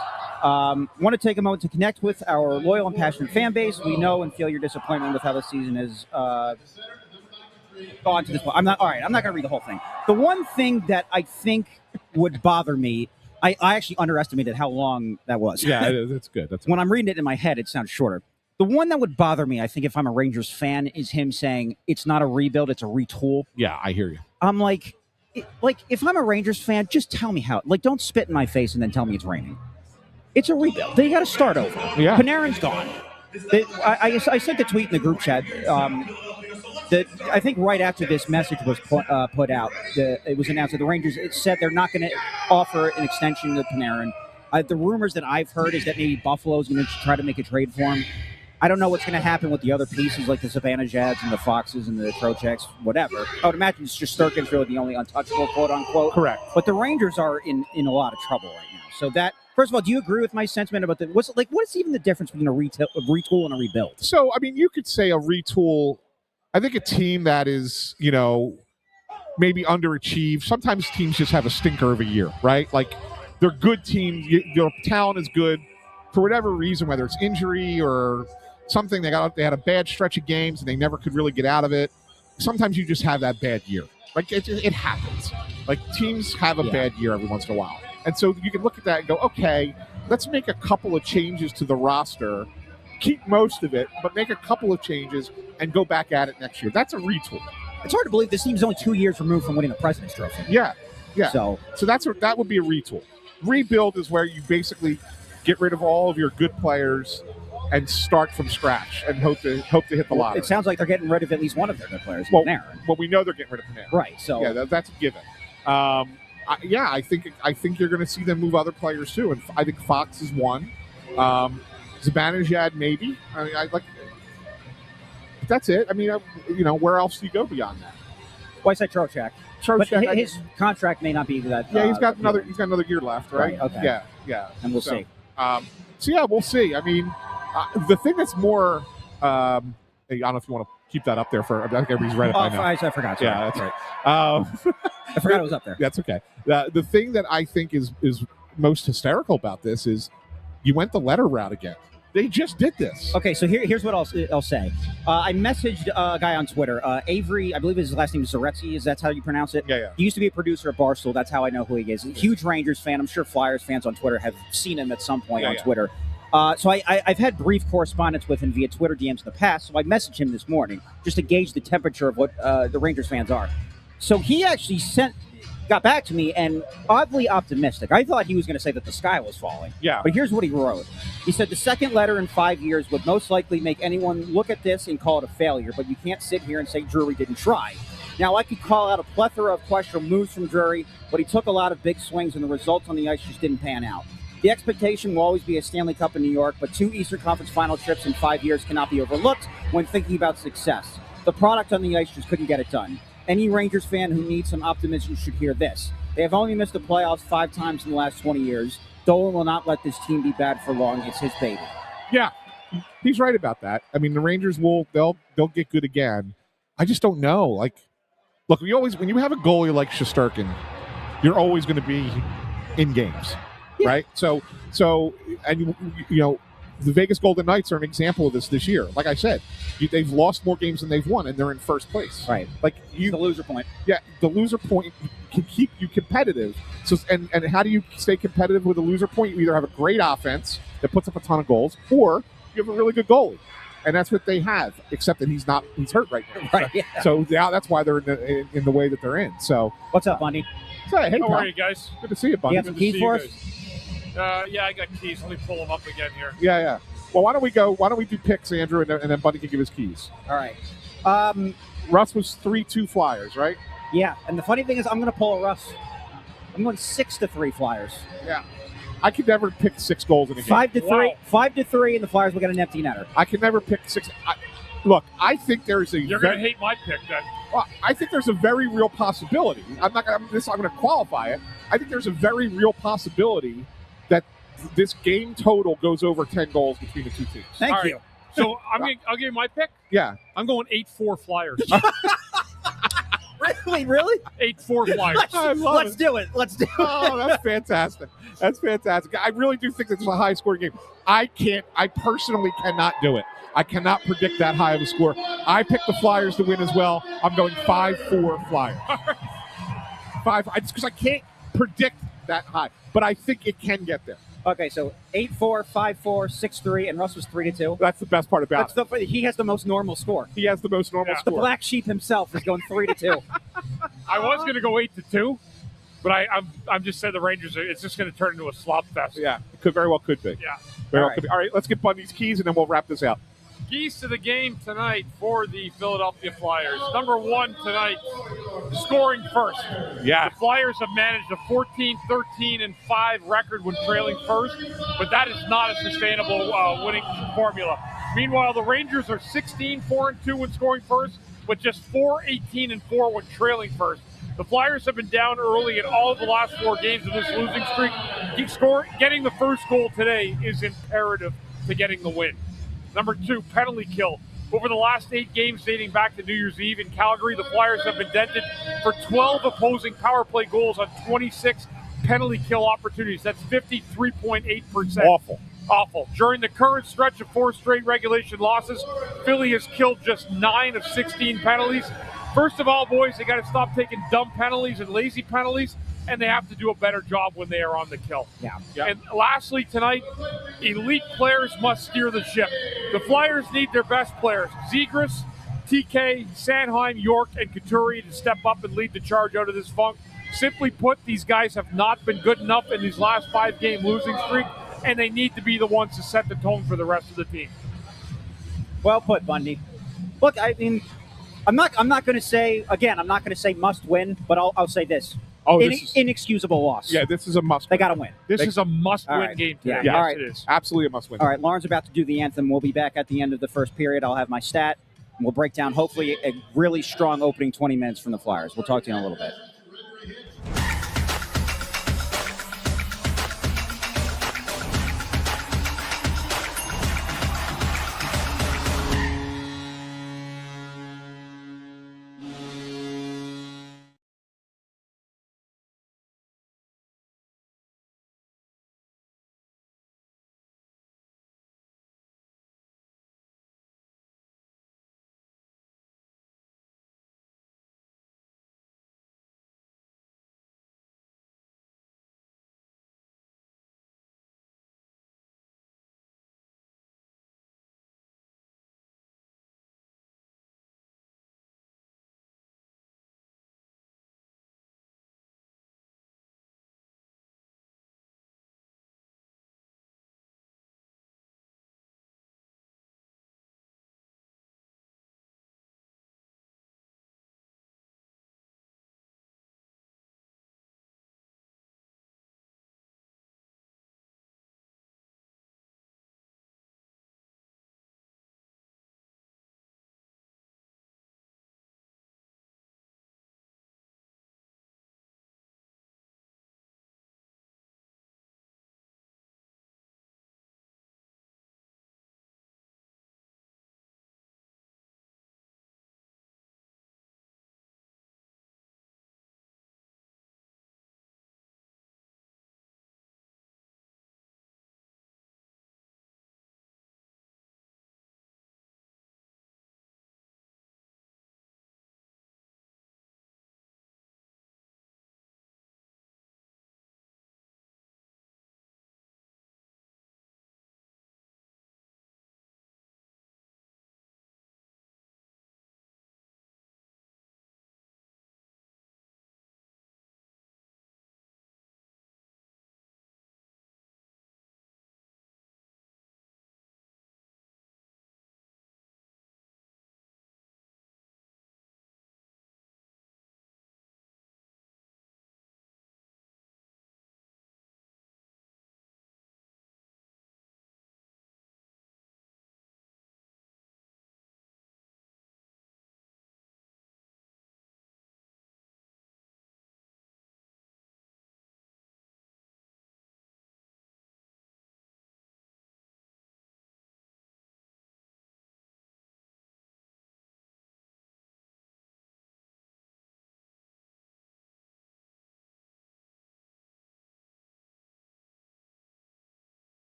[SPEAKER 1] Want to take a moment to connect with our loyal and passionate fan base. We know and feel your disappointment with how the season has gone to this point. I'm not going to read the whole thing. The one thing that I think would bother me, I actually underestimated how long that was.
[SPEAKER 2] Yeah, it's good.
[SPEAKER 1] When I'm reading it in my head, it sounds shorter. The one that would bother me, I think, if I'm a Rangers fan, is him saying it's not a rebuild, it's a retool.
[SPEAKER 2] Yeah, I hear you.
[SPEAKER 1] I'm like, if I'm a Rangers fan, just tell me how. Like, don't spit in my face and then tell me it's raining. It's a rebuild. They got to start over.
[SPEAKER 2] Yeah.
[SPEAKER 1] Panarin's gone. I sent the tweet in the group chat. I think right after this message was put out, it was announced that the Rangers, it said they're not going to offer an extension to Panarin. The rumors that I've heard is that maybe Buffalo's going to try to make a trade for him. I don't know what's going to happen with the other pieces like the Savannah Jads and the Foxes and the Trocheks, whatever. I would imagine it's just Sturkin's really the only untouchable, quote unquote.
[SPEAKER 2] Correct.
[SPEAKER 1] But the Rangers are in a lot of trouble right now. So that, first of all, do you agree with my sentiment about what is even the difference between a retool and a rebuild?
[SPEAKER 2] So, I mean, you could say a retool. I think a team that is, maybe underachieved. Sometimes teams just have a stinker of a year, right? Like, they're good teams. Your talent is good. For whatever reason, whether it's injury or something, they had a bad stretch of games and they never could really get out of it. Sometimes you just have that bad year. Like, it happens. Like, teams have a bad year every once in a while. And so you can look at that and go, okay, let's make a couple of changes to the roster. Keep most of it, but make a couple of changes and go back at it next year. That's a retool.
[SPEAKER 1] It's hard to believe this team's only 2 years removed from winning the President's Trophy.
[SPEAKER 2] Yeah.
[SPEAKER 1] So
[SPEAKER 2] that would be a retool. Rebuild is where you basically get rid of all of your good players and start from scratch and hope to hit the lottery.
[SPEAKER 1] It sounds like they're getting rid of at least one of their good players, Panarin.
[SPEAKER 2] Well, we know they're getting rid of Panarin.
[SPEAKER 1] Right. So
[SPEAKER 2] yeah, that's a given. I think you're going to see them move other players too, and I think Fox is one. Zibanejad maybe. I mean, but that's it. I mean, where else do you go beyond that?
[SPEAKER 1] Why say Trocheck? But his contract may not be that.
[SPEAKER 2] Yeah, he's got another year left, right?
[SPEAKER 1] Okay.
[SPEAKER 2] Yeah.
[SPEAKER 1] And we'll see.
[SPEAKER 2] We'll see. I mean, the thing that's more. I don't know if you want to keep that up there for. I think everybody's read it by now.
[SPEAKER 1] I forgot. Sorry.
[SPEAKER 2] Yeah, that's right.
[SPEAKER 1] I forgot it was up there.
[SPEAKER 2] That's okay. The thing that I think is most hysterical about this is you went the letter route again. They just did this.
[SPEAKER 1] Okay, so here's what I'll say. I messaged a guy on Twitter, Avery, I believe his last name is Zaretzi. Is that how you pronounce it?
[SPEAKER 2] Yeah.
[SPEAKER 1] He used to be a producer at Barstool. That's how I know who he is. Huge Rangers fan. I'm sure Flyers fans on Twitter have seen him at some point on Twitter. So I've had brief correspondence with him via Twitter DMs in the past, so I messaged him this morning just to gauge the temperature of what the Rangers fans are. So he actually got back to me and oddly optimistic. I thought he was going to say that the sky was falling.
[SPEAKER 2] Yeah.
[SPEAKER 1] But here's what he wrote. He said, the second letter in 5 years would most likely make anyone look at this and call it a failure, but you can't sit here and say Drury didn't try. Now, I could call out a plethora of questionable moves from Drury, but he took a lot of big swings and the results on the ice just didn't pan out. The expectation will always be a Stanley Cup in New York, but 2 Eastern Conference final trips in 5 years cannot be overlooked when thinking about success. The product on the ice just couldn't get it done. Any Rangers fan who needs some optimism should hear this. They have only missed the playoffs 5 times in the last 20 years. Dolan will not let this team be bad for long. It's his baby.
[SPEAKER 2] Yeah, he's right about that. I mean, the Rangers they'll get good again. I just don't know. Like, look, when you have a goalie like Shesterkin, you're always going to be in games, right? So, and you know, the Vegas Golden Knights are an example of this year. Like I said, they've lost more games than they've won, and they're in first place.
[SPEAKER 1] Right.
[SPEAKER 2] Like
[SPEAKER 1] the loser point.
[SPEAKER 2] Yeah, the loser point can keep you competitive. So, and how do you stay competitive with a loser point? You either have a great offense that puts up a ton of goals, or you have a really good goalie. And that's what they have, except that he's hurt right now.
[SPEAKER 1] Right. Yeah.
[SPEAKER 2] So that's why they're in the way that they're in. So
[SPEAKER 1] what's up, Bundy?
[SPEAKER 2] Hey,
[SPEAKER 4] how are you guys?
[SPEAKER 2] Good to see you, Bundy.
[SPEAKER 1] You have some keys for us?
[SPEAKER 4] Yeah, I got keys. Let me pull them up again here.
[SPEAKER 2] Yeah. Well, why don't we do picks, Andrew, and then Bundy can give his keys.
[SPEAKER 1] All right.
[SPEAKER 2] Russ was 3-2 Flyers, right?
[SPEAKER 1] Yeah, and the funny thing is I'm going to pull a Russ. I'm going 6-3 Flyers.
[SPEAKER 2] Yeah. I could never pick 6 goals in a game.
[SPEAKER 1] 5-3.
[SPEAKER 4] Wow.
[SPEAKER 1] 5-3, and the Flyers will get an empty netter.
[SPEAKER 2] I can never pick 6. Look, I think there's a.
[SPEAKER 4] You're going to hate my pick then.
[SPEAKER 2] Well, I think there's a very real possibility. I'm going to qualify it. I think there's a very real possibility that this game total goes over 10 goals between the two teams.
[SPEAKER 1] Thank you.
[SPEAKER 4] So I'll give you my pick.
[SPEAKER 2] Yeah.
[SPEAKER 4] I'm going 8-4 Flyers.
[SPEAKER 1] Really?
[SPEAKER 4] 8-4 Flyers.
[SPEAKER 1] Let's do it. Let's do it.
[SPEAKER 2] Oh, that's fantastic. That's fantastic. I really do think it's a high-scoring game. I personally cannot do it. I cannot predict that high of a score. I picked the Flyers to win as well. I'm going 5-4 Flyers. 5, because I can't predict that high, but I think it can get there.
[SPEAKER 1] Okay, so 8-4, 5-4, 6-3, and Russ was 3-2.
[SPEAKER 2] That's the best part about it.
[SPEAKER 1] He has the most normal score.
[SPEAKER 2] He has the most normal
[SPEAKER 1] The
[SPEAKER 2] score.
[SPEAKER 1] black sheep himself is going 3-2.
[SPEAKER 4] I was going to go 8-2, but I'm just saying the Rangers it's just going to turn into a slop fest.
[SPEAKER 2] Yeah, it could very well could be.
[SPEAKER 4] Yeah.
[SPEAKER 2] Very well could be. All right, let's get Bundy's keys, and then we'll wrap this out.
[SPEAKER 4] Keys to the game tonight for the Philadelphia Flyers. Number 1 tonight, scoring first.
[SPEAKER 2] Yeah.
[SPEAKER 4] The Flyers have managed a 14-13-5 record when trailing first, but that is not a sustainable winning formula. Meanwhile, the Rangers are 16-4-2 when scoring first, but just 4-18-4 when trailing first. The Flyers have been down early in all of the last 4 games of this losing streak. Getting the first goal today is imperative to getting the win. Number 2, penalty kill. Over the last 8 games dating back to New Year's Eve in Calgary, the Flyers have been dented for 12 opposing power play goals on 26 penalty kill opportunities. That's 53.8%. Awful. During the current stretch of 4 straight regulation losses, Philly has killed just 9 of 16 penalties. First of all, boys, they got to stop taking dumb penalties and lazy penalties, and they have to do a better job when they are on the kill.
[SPEAKER 1] Yeah.
[SPEAKER 4] And lastly, tonight, elite players must steer the ship. The Flyers need their best players, Zegras, TK, Sanheim, York, and Couturier to step up and lead the charge out of this funk. Simply put, these guys have not been good enough in these last 5-game losing streak, and they need to be the ones to set the tone for the rest of the team.
[SPEAKER 1] Well put, Bundy. Look, I mean, I'm not going to say must win, but I'll say this. Inexcusable loss.
[SPEAKER 2] Yeah, this is a must.
[SPEAKER 1] They got to win.
[SPEAKER 4] This is a must-win game today.
[SPEAKER 1] Yeah.
[SPEAKER 4] Yes,
[SPEAKER 1] All right.
[SPEAKER 4] it is.
[SPEAKER 2] Absolutely a must-win.
[SPEAKER 1] All right, Lauren's about to do the anthem. We'll be back at the end of the first period. I'll have my stat, and we'll break down, hopefully, a really strong opening 20 minutes from the Flyers. We'll talk to you in a little bit.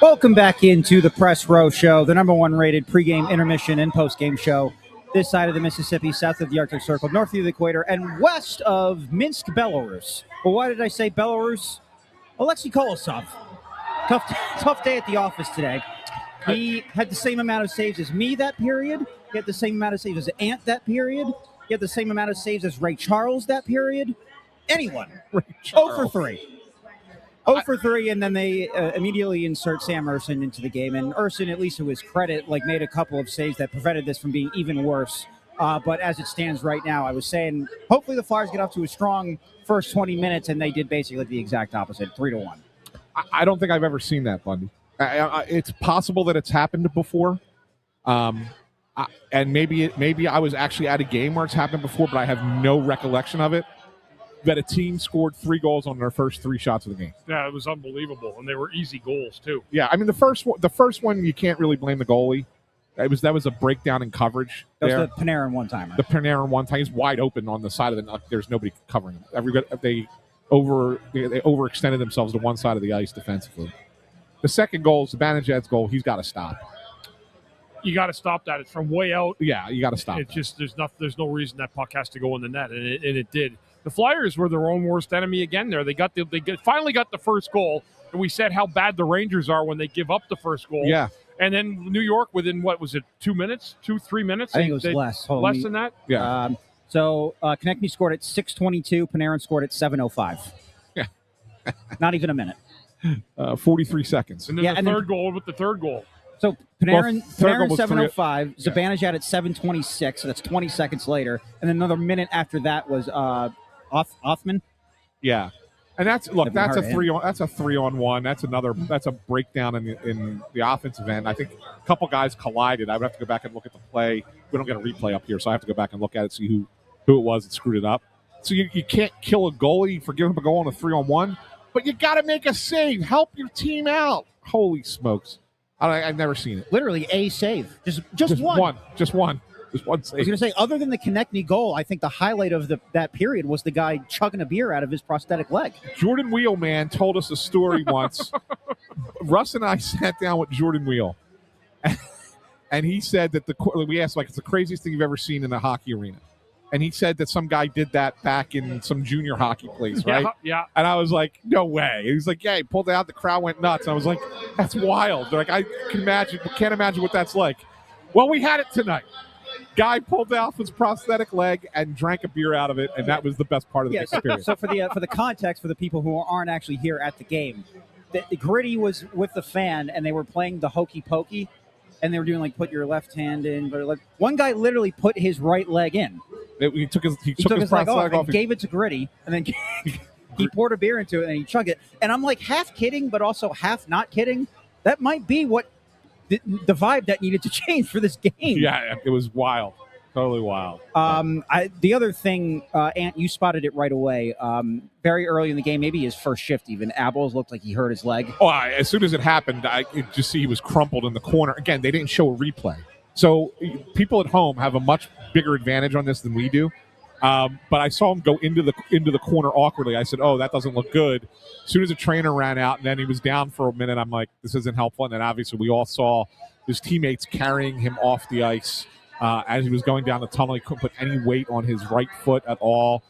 [SPEAKER 1] Welcome back into the Press Row Show, the number one rated pregame, intermission, and postgame show this side of the Mississippi, south of the Arctic Circle, north of the equator, and west of Minsk, Belarus. Well, why did I say Belarus? Alexei Kolosov. Tough day at the office today. He had the same amount of saves as me that period. He had the same amount of saves as Ant that period. He had the same amount of saves as Ray Charles that period. Anyone. 0 for 3. 0 for 3, and then they immediately insert Sam Urson into the game. And Urson, at least to his credit, made a couple of saves that prevented this from being even worse. But as it stands right now, I was saying, hopefully the Flyers get off to a strong first 20 minutes, and they did basically the exact opposite, 3-1.
[SPEAKER 2] I don't think I've ever seen that, Bundy. It's possible that it's happened before. And maybe I was actually at a game where it's happened before, but I have no recollection of it. That a team scored 3 goals on their first 3 shots of the game.
[SPEAKER 4] Yeah, it was unbelievable, and they were easy goals too.
[SPEAKER 2] Yeah, I mean the first one you can't really blame the goalie. That was a breakdown in coverage.
[SPEAKER 1] That was the Panarin one-timer.
[SPEAKER 2] The Panarin one-time, he's wide open on the side of the net. There's nobody covering him. They overextended themselves to one side of the ice defensively. The second goal is Zibanejad's goal. He's got to stop.
[SPEAKER 4] You got to stop that. It's from way out.
[SPEAKER 2] Yeah, you got to stop.
[SPEAKER 4] It's just there's no reason that puck has to go in the net, and it did. The Flyers were their own worst enemy again there. They finally got the first goal, and we said how bad the Rangers are when they give up the first goal.
[SPEAKER 2] Yeah.
[SPEAKER 4] And then New York, within, 2 minutes? 3 minutes?
[SPEAKER 1] I think it was less.
[SPEAKER 4] Less than that?
[SPEAKER 2] Yeah.
[SPEAKER 1] So Konechny scored at 6:22. Panarin scored at 7:05.
[SPEAKER 2] Yeah.
[SPEAKER 1] Not even a minute.
[SPEAKER 2] 43 seconds.
[SPEAKER 4] And then the third goal.
[SPEAKER 1] So Panarin 7:05.
[SPEAKER 2] Yeah.
[SPEAKER 1] Zibanejad at 7:26. So that's 20 seconds later. And then another minute after that was Offman.
[SPEAKER 2] Yeah. And that's a 3-on-1. That's a breakdown in the offensive end. I think a couple guys collided. I would have to go back and look at the play. We don't get a replay up here, so I have to go back and look at it, see who it was that screwed it up. So you can't kill a goalie for giving him a goal on a 3-on-1, but you got to make a save. Help your team out. Holy smokes! I've never seen it.
[SPEAKER 1] Literally a save. Just one.
[SPEAKER 2] Just one save.
[SPEAKER 1] I was going to say, other than the Konechny goal, I think the highlight of that period was the guy chugging a beer out of his prosthetic leg.
[SPEAKER 2] Jordan Wheelman told us a story once. Russ and I sat down with Jordan Wheel, and he said that we asked, it's the craziest thing you've ever seen in a hockey arena. And he said that some guy did that back in some junior hockey place, right?
[SPEAKER 4] Yeah.
[SPEAKER 2] And I was like, no way. He was like, yeah, he pulled it out. The crowd went nuts. And I was like, that's wild. They're like, I can't imagine what that's like. Well, we had it tonight. Guy pulled off his prosthetic leg and drank a beer out of it, and that was the best part of the experience.
[SPEAKER 1] So for the context, for the people who aren't actually here at the game, the Gritty was with the fan, and they were playing the hokey pokey, and they were doing put your left hand in. One guy literally put his right leg in.
[SPEAKER 2] He took his
[SPEAKER 1] leg off and gave it to Gritty, and then he poured a beer into it and he chugged it. And I'm half kidding, but also half not kidding. That might be what the vibe that needed to change for this game.
[SPEAKER 2] Yeah, it was wild. Totally wild.
[SPEAKER 1] The other thing, Ant, you spotted it right away. Very early in the game, maybe his first shift even, Abels looked like he hurt his leg.
[SPEAKER 2] Oh, as soon as it happened, I could just see he was crumpled in the corner. Again, they didn't show a replay. So people at home have a much bigger advantage on this than we do. But I saw him go into the corner awkwardly. I said, oh, that doesn't look good. As soon as the trainer ran out and then he was down for a minute, I'm like, this isn't helpful. And then obviously we all saw his teammates carrying him off the ice as he was going down the tunnel. He couldn't put any weight on his right foot at all.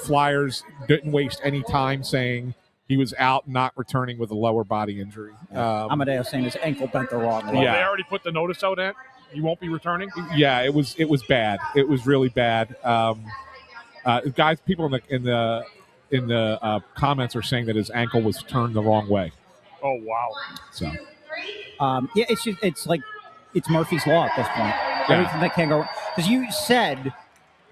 [SPEAKER 2] Flyers didn't waste any time saying he was out, not returning with a lower body injury.
[SPEAKER 1] Amadeus saying his ankle bent the wrong way.
[SPEAKER 4] Well, they already put the notice out, Ant. You won't be returning?
[SPEAKER 2] Yeah, it was bad. It was really bad. Guys, people in the comments are saying that his ankle was turned the wrong way.
[SPEAKER 4] Oh wow!
[SPEAKER 2] So,
[SPEAKER 1] it's Murphy's Law at this point.
[SPEAKER 2] Yeah.
[SPEAKER 1] Everything that can go because you said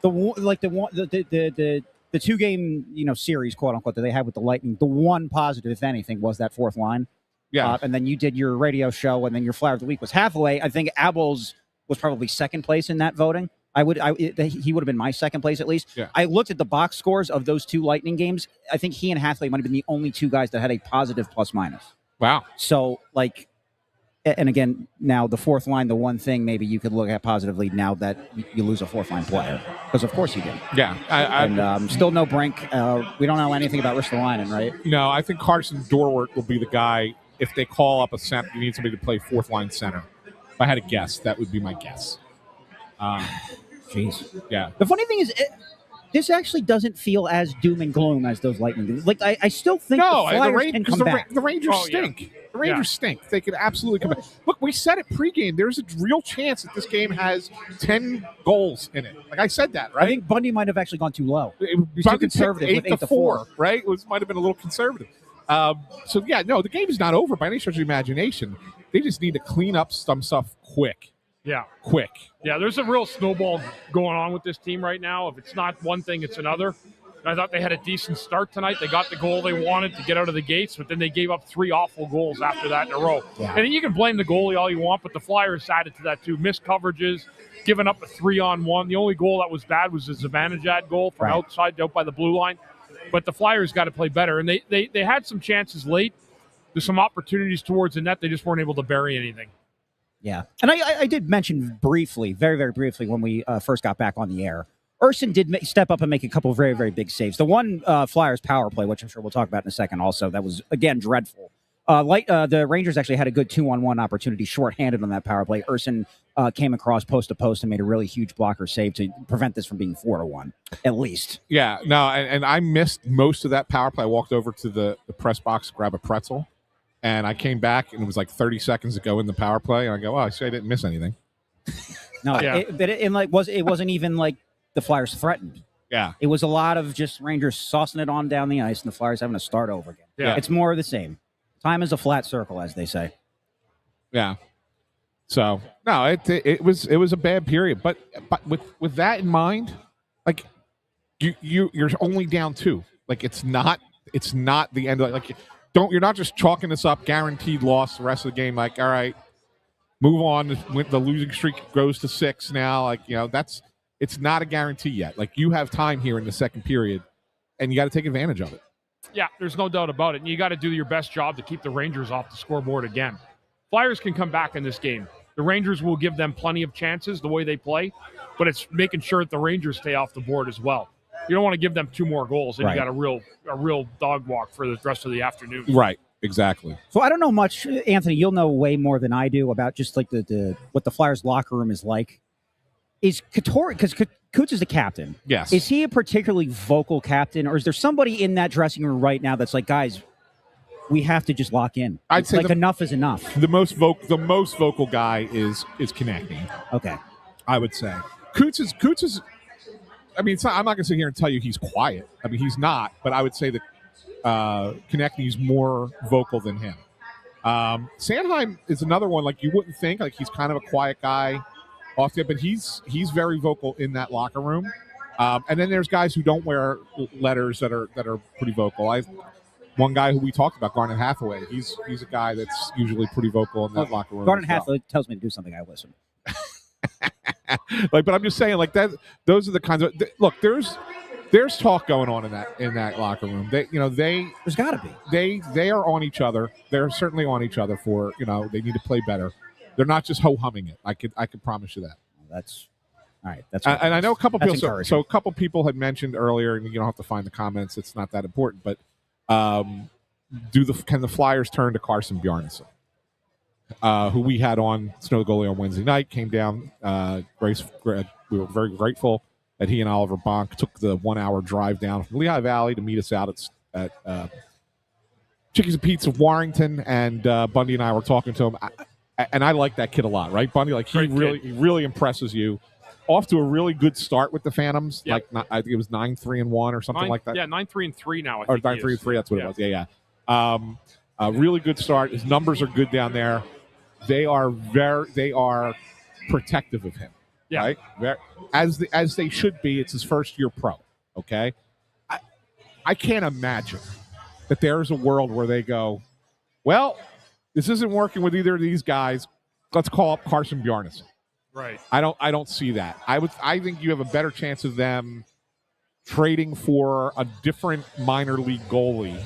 [SPEAKER 1] the 2-game series, quote unquote, that they had with the Lightning. The one positive, if anything, was that fourth line.
[SPEAKER 2] Yeah,
[SPEAKER 1] and then you did your radio show, and then your Flyer of the Week was Hathaway. I think Abels was probably second place in that voting. He would have been my second place at least.
[SPEAKER 2] Yeah.
[SPEAKER 1] I looked at the box scores of those 2 Lightning games. I think he and Hathaway might have been the only 2 guys that had a positive plus minus.
[SPEAKER 2] Wow.
[SPEAKER 1] So and again, now the fourth line, the one thing maybe you could look at positively now that you lose a fourth line player, because of course you did.
[SPEAKER 2] Yeah,
[SPEAKER 1] and still no Brink. We don't know anything about Ristolainen, right?
[SPEAKER 2] No, I think Carson Dorwart will be the guy if they call up a center, you need somebody to play fourth line center. If I had to guess, that would be my guess.
[SPEAKER 1] Jeez.
[SPEAKER 2] Yeah.
[SPEAKER 1] The funny thing is, this actually doesn't feel as doom and gloom as those Lightning do. Like, I still think the Flyers can come back.
[SPEAKER 2] The Rangers stink. Yeah. The Rangers stink. They could absolutely come back. Look, we said it pregame. There's a real chance that this game has 10 goals in it. Like I said that, right?
[SPEAKER 1] I think Bundy might have actually gone too low.
[SPEAKER 2] Too conservative with 8-4, right? It might have been a little conservative. The game is not over by any stretch of the imagination. They just need to clean up some stuff quick.
[SPEAKER 4] Yeah.
[SPEAKER 2] Quick.
[SPEAKER 4] Yeah, there's a real snowball going on with this team right now. If it's not one thing, it's another. And I thought they had a decent start tonight. They got the goal they wanted to get out of the gates, but then they gave up 3 awful goals after that in a row. Yeah. And you can blame the goalie all you want, but the Flyers added to that too. Missed coverages, giving up a 3-on-1. The only goal that was bad was the Zibanejad goal from outside out by the blue line. But the Flyers got to play better. And they had some chances late. There's some opportunities towards the net. They just weren't able to bury anything.
[SPEAKER 1] Yeah. And I did mention briefly, very, very briefly, when we first got back on the air, Urson did step up and make a couple of very, very big saves. The one Flyers power play, which I'm sure we'll talk about in a second also, that was, again, dreadful. The Rangers actually had a good 2-on-1 opportunity shorthanded on that power play. Urson came across post to post and made a really huge blocker save to prevent this from being 4-1, at least.
[SPEAKER 2] Yeah, no, and I missed most of that power play. I walked over to the press box to grab a pretzel, and I came back, and it was like 30 seconds to go in the power play, and I go, I see I didn't miss anything.
[SPEAKER 1] No, it wasn't even like the Flyers threatened.
[SPEAKER 2] Yeah.
[SPEAKER 1] It was a lot of just Rangers saucing it on down the ice and the Flyers having to start over again.
[SPEAKER 2] Yeah.
[SPEAKER 1] It's more of the same. Time is a flat circle, as they say.
[SPEAKER 2] Yeah. So, no, it was a bad period. But with that in mind, like you're only down 2. Like it's not the end of you're not just chalking this up guaranteed loss the rest of the game. Like, all right, move on. The losing streak goes to 6 now. It's not a guarantee yet. Like, you have time here in the second period, and you got to take advantage of it.
[SPEAKER 4] Yeah, there's no doubt about it. And you got to do your best job to keep the Rangers off the scoreboard again. Flyers can come back in this game. The Rangers will give them plenty of chances the way they play, but it's making sure that the Rangers stay off the board as well. You don't want to give them 2 more goals, and you got a real dog walk for the rest of the afternoon.
[SPEAKER 2] Right, exactly.
[SPEAKER 1] So I don't know much, Anthony. You'll know way more than I do about just like the what the Flyers locker room is like. Is Couture, because Coots is the captain.
[SPEAKER 2] Yes.
[SPEAKER 1] Is he a particularly vocal captain, or is there somebody in that dressing room right now that's like, guys, we have to just lock in?
[SPEAKER 2] I'd say
[SPEAKER 1] enough is enough.
[SPEAKER 2] The most vocal guy is Konechny.
[SPEAKER 1] Okay.
[SPEAKER 2] I would say Coots is. I mean, I'm not going to sit here and tell you he's quiet. I mean, he's not. But I would say that Konechny's more vocal than him. Sanheim is another one. Like, you wouldn't think. Like, he's kind of a quiet guy off there, but he's very vocal in that locker room. And then there's guys who don't wear letters that are pretty vocal. One guy who we talked about, Garnet Hathaway. He's a guy that's usually pretty vocal in that locker room.
[SPEAKER 1] Garnet Hathaway tells me to do something, I listen.
[SPEAKER 2] But I'm just saying, like, that. Those are the kinds of look. There's talk going on in that locker room. There's
[SPEAKER 1] got to
[SPEAKER 2] be. They are on each other. They're certainly on each other for they need to play better. They're not just ho-humming it. I could promise you that.
[SPEAKER 1] That's all right. That's
[SPEAKER 2] and I know a couple people. So a couple people had mentioned earlier, and you don't have to find the comments. It's not that important. But can the Flyers turn to Carson Bjarnason, who we had on Snow the Goalie on Wednesday night? Came down. We were very grateful that he and Oliver Bonk took the 1-hour drive down from Lehigh Valley to meet us out at Chickies and Pete's of Warrington. And Bundy and I were talking to him. And I like that kid a lot, right, Bundy? Like, he really impresses you. Off to a really good start with the Phantoms.
[SPEAKER 4] Yep.
[SPEAKER 2] Like, I think it was 9-3-1 or something like that.
[SPEAKER 4] Yeah, 9-3-3 now.
[SPEAKER 2] Or 9-3-3. That's what it was. Yeah. A really good start. His numbers are good down there. They are protective of him.
[SPEAKER 4] Yeah.
[SPEAKER 2] Right. As they should be. It's his first year pro. Okay. I can't imagine that there's a world where they go, well, this isn't working with either of these guys. Let's call up Carson Bjarnason.
[SPEAKER 4] Right.
[SPEAKER 2] I don't see that. I think you have a better chance of them trading for a different minor league goalie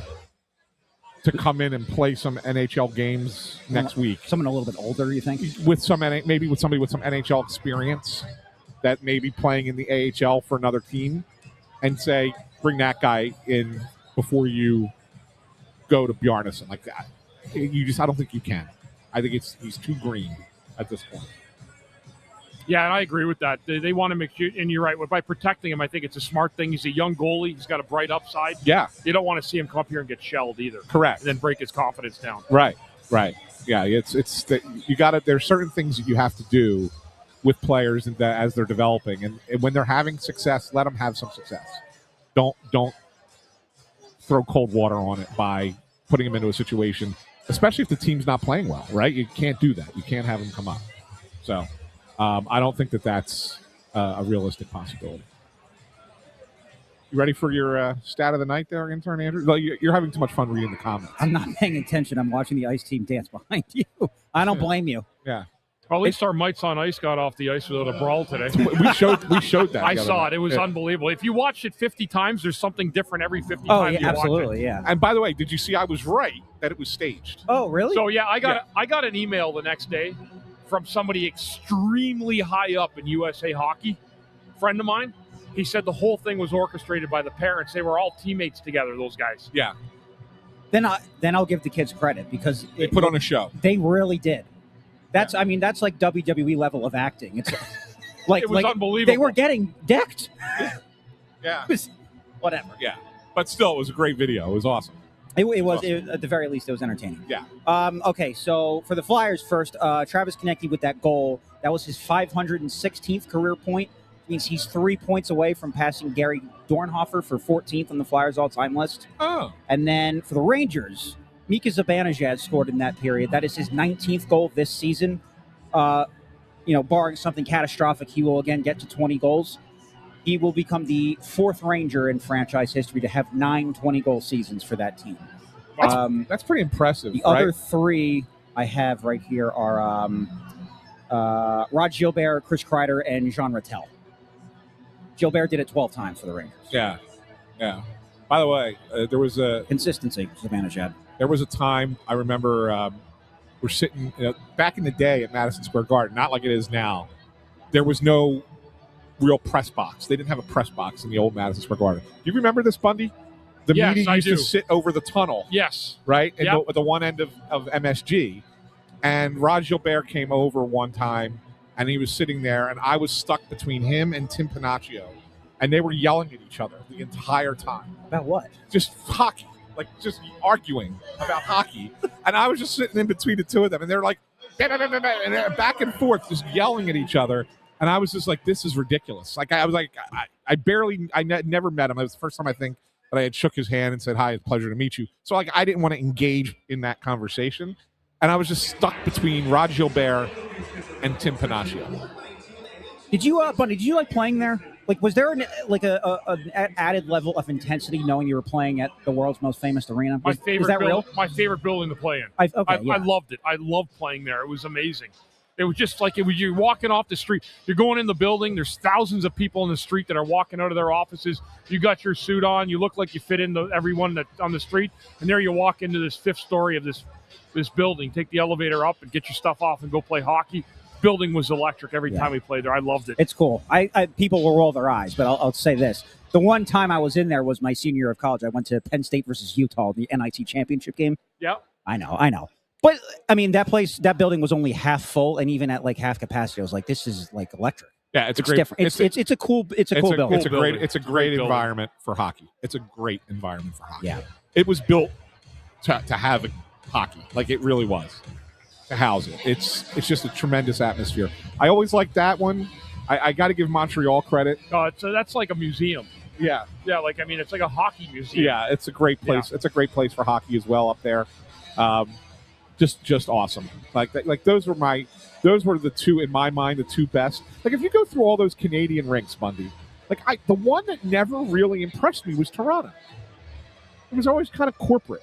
[SPEAKER 2] to come in and play some NHL games next week.
[SPEAKER 1] Someone a little bit older, you think?
[SPEAKER 2] Maybe with somebody with some NHL experience that may be playing in the AHL for another team, and say, bring that guy in before you go to Bjarnason like that. I don't think you can. I think he's too green at this point.
[SPEAKER 4] Yeah, and I agree with that. They want to make sure, and you're right. By protecting him, I think it's a smart thing. He's a young goalie. He's got a bright upside.
[SPEAKER 2] Yeah.
[SPEAKER 4] You don't want to see him come up here and get shelled either.
[SPEAKER 2] Correct.
[SPEAKER 4] And then break his confidence down.
[SPEAKER 2] Right. Yeah, you got to. There's certain things that you have to do with players as they're developing, and when they're having success, let them have some success. Don't throw cold water on it by putting them into a situation, especially if the team's not playing well. Right? You can't do that. You can't have them come up. So. I don't think that's a realistic possibility. You ready for your stat of the night there, intern Andrew? Well, you're having too much fun reading the comments.
[SPEAKER 1] I'm not paying attention. I'm watching the ice team dance behind you. I don't blame you.
[SPEAKER 2] Yeah.
[SPEAKER 4] Well, at least our mites on ice got off the ice without a brawl today.
[SPEAKER 2] We showed that.
[SPEAKER 4] I saw it. It was unbelievable. If you watch it 50 times, there's something different every 50 times you
[SPEAKER 1] absolutely,
[SPEAKER 4] watch it.
[SPEAKER 1] Yeah.
[SPEAKER 2] And by the way, did you see I was right that it was staged?
[SPEAKER 1] Oh, really?
[SPEAKER 4] So, I got an email the next day from somebody extremely high up in USA Hockey, friend of mine. He said the whole thing was orchestrated by the parents. They were all teammates together, those guys.
[SPEAKER 2] Yeah.
[SPEAKER 1] Then I'll give the kids credit because
[SPEAKER 2] they put on a show.
[SPEAKER 1] They really did. That's that's like WWE level of acting. It's
[SPEAKER 4] it was unbelievable.
[SPEAKER 1] They were getting decked.
[SPEAKER 2] Yeah.
[SPEAKER 1] Whatever.
[SPEAKER 2] Yeah. But still, it was a great video. It was awesome.
[SPEAKER 1] It was awesome. At the very least, it was entertaining.
[SPEAKER 2] Yeah.
[SPEAKER 1] Okay, so for the Flyers first, Travis Konecny with that goal. That was his 516th career point. Means he's 3 points away from passing Gary Dornhofer for 14th on the Flyers all-time list.
[SPEAKER 2] Oh.
[SPEAKER 1] And then for the Rangers, Mika Zibanejad scored in that period. That is his 19th goal this season. Barring something catastrophic, he will again get to 20 goals. He will become the fourth Ranger in franchise history to have 9 20-goal seasons for that team.
[SPEAKER 2] That's pretty impressive.
[SPEAKER 1] The other three I have right here are Rod Gilbert, Chris Kreider, and Jean Rattel. Gilbert did it 12 times for the Rangers.
[SPEAKER 2] Yeah. By the way, there was a
[SPEAKER 1] consistency. Zibanejad.
[SPEAKER 2] There was a time I remember we're sitting back in the day at Madison Square Garden, not like it is now. There was no real press box. They didn't have a press box in the old Madison Square Garden. Do you remember this, Bundy? The media used to sit over the tunnel.
[SPEAKER 4] Yes.
[SPEAKER 2] Right? And at the one end of MSG. And Rod Gilbert came over one time, and he was sitting there, and I was stuck between him and Tim Panaccio. And they were yelling at each other the entire time.
[SPEAKER 1] About what?
[SPEAKER 2] Just hockey. Like, just arguing about hockey. And I was just sitting in between the two of them, and they're like, and they're back and forth, just yelling at each other. And I was just like, this is ridiculous. Like, I was like, I never met him. It was the first time I think that I had shook his hand and said, hi, it's a pleasure to meet you. So, like, I didn't want to engage in that conversation. And I was just stuck between Rod Gilbert and Tim Panaccio.
[SPEAKER 1] Did you, Bundy, did you like playing there? Like, was there an added level of intensity knowing you were playing at the world's most famous arena? Was that real?
[SPEAKER 4] My favorite building to play in. I loved it. I loved playing there. It was amazing. It was just like you're walking off the street. You're going in the building. There's thousands of people in the street that are walking out of their offices. You got your suit on. You look like you fit into everyone that's on the street. And there you walk into this 5th story of this building. Take the elevator up and get your stuff off and go play hockey. Building was electric every time we played there. I loved it.
[SPEAKER 1] It's cool. People will roll their eyes, but I'll say this. The one time I was in there was my senior year of college. I went to Penn State versus Utah, the NIT championship game.
[SPEAKER 4] Yep.
[SPEAKER 1] I know. But, I mean, that building was only half full, and even at, like, half capacity, I was like, this is, like, electric.
[SPEAKER 2] Yeah, it's great.
[SPEAKER 1] Different. It's a cool building.
[SPEAKER 2] It's a great environment for hockey. It's a great environment for hockey.
[SPEAKER 1] Yeah.
[SPEAKER 2] It was built to have hockey. Like, it really was. To house it. It's just a tremendous atmosphere. I always liked that one. I got to give Montreal credit.
[SPEAKER 4] That's like a museum.
[SPEAKER 2] Yeah.
[SPEAKER 4] Yeah, it's like a hockey museum.
[SPEAKER 2] Yeah, it's a great place. Yeah. It's a great place for hockey as well up there. Just awesome. Like those were the two, in my mind, the two best. Like, if you go through all those Canadian rinks, Bundy, the one that never really impressed me was Toronto. It was always kind of corporate.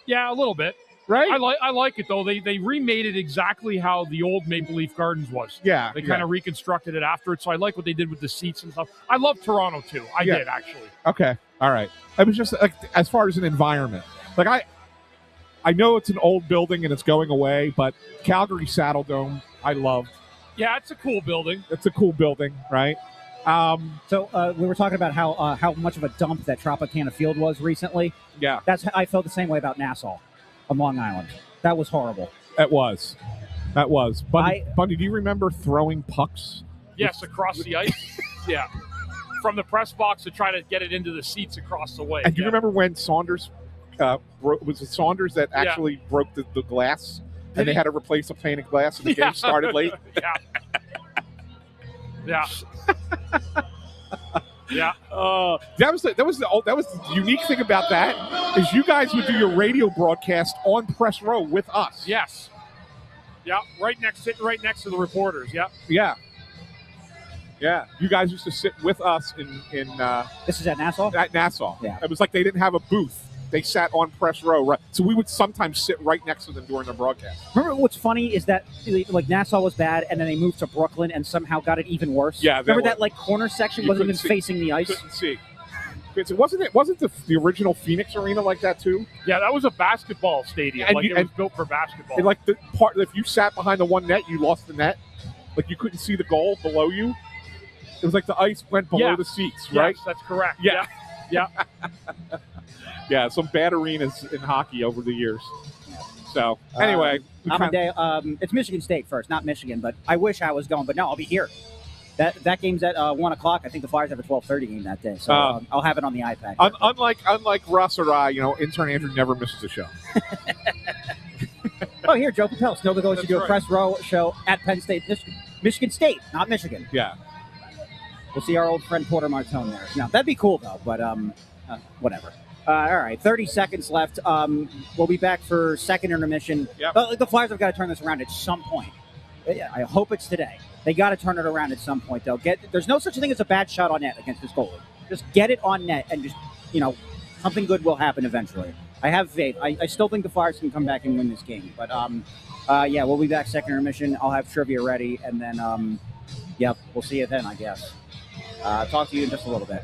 [SPEAKER 4] Yeah, a little bit.
[SPEAKER 2] Right?
[SPEAKER 4] I like it, though. They remade it exactly how the old Maple Leaf Gardens was.
[SPEAKER 2] Yeah.
[SPEAKER 4] They kind of reconstructed it after it, so I like what they did with the seats and stuff. I love Toronto, too. I did, actually.
[SPEAKER 2] Okay. All right. It was just, as far as an environment. I know it's an old building and it's going away, but Calgary Saddle Dome, I loved.
[SPEAKER 4] Yeah, it's a cool building.
[SPEAKER 2] It's a cool building, right?
[SPEAKER 1] So we were talking about how much of a dump that Tropicana Field was recently.
[SPEAKER 2] Yeah.
[SPEAKER 1] I felt the same way about Nassau on Long Island. That was horrible.
[SPEAKER 2] That was. Bundy, do you remember throwing pucks?
[SPEAKER 4] Yes, across the ice. Yeah. From the press box to try to get it into the seats across the way.
[SPEAKER 2] And do you remember when Saunders was it Saunders that actually broke the glass? And they had to replace a pane of glass, and the game started late.
[SPEAKER 4] Yeah. Yeah.
[SPEAKER 2] That was the unique thing about that is you guys would do your radio broadcast on press row with us.
[SPEAKER 4] Yes. Yeah. Right next to the reporters. Yeah.
[SPEAKER 2] Yeah. Yeah. You guys used to sit with us in
[SPEAKER 1] This is at Nassau?
[SPEAKER 2] At Nassau.
[SPEAKER 1] Yeah.
[SPEAKER 2] It was like they didn't have a booth. They sat on press row, right? So we would sometimes sit right next to them during the broadcast.
[SPEAKER 1] Remember what's funny is that like Nassau was bad, and then they moved to Brooklyn and somehow got it even worse.
[SPEAKER 2] Yeah,
[SPEAKER 1] remember that like corner section wasn't even facing the ice.
[SPEAKER 2] Couldn't see. Wasn't the original Phoenix Arena like that too?
[SPEAKER 4] Yeah, that was a basketball stadium.
[SPEAKER 2] And
[SPEAKER 4] it was built for basketball.
[SPEAKER 2] And like the part, if you sat behind the one net, you lost the net. Like you couldn't see the goal below you. It was like the ice went below the seats, right?
[SPEAKER 4] Yes, that's correct.
[SPEAKER 2] Yeah.
[SPEAKER 4] Yeah.
[SPEAKER 2] Some bad arenas in hockey over the years. So anyway,
[SPEAKER 1] it's Michigan State first, not Michigan. But I wish I was going, but no, I'll be here. That game's at 1:00. I think the Flyers have a 12:30 game that day, so I'll have it on the iPad.
[SPEAKER 2] Unlike Russ or I, intern Andrew never misses a show.
[SPEAKER 1] Oh, here, Joe Patel. Still going to do a press row show at Penn State, Michigan State, not Michigan.
[SPEAKER 2] Yeah.
[SPEAKER 1] We'll see our old friend Porter Martone there. No, that'd be cool though, but whatever. All right, 30 seconds left. We'll be back for second intermission.
[SPEAKER 2] Yep.
[SPEAKER 1] The Flyers have got to turn this around at some point. I hope it's today. They got to turn it around at some point, though. There's no such thing as a bad shot on net against this goalie. Just get it on net, and just something good will happen eventually. I have faith. I still think the Flyers can come back and win this game. But we'll be back second intermission. I'll have trivia ready, and then we'll see you then, I guess. Talk to you in just a little bit.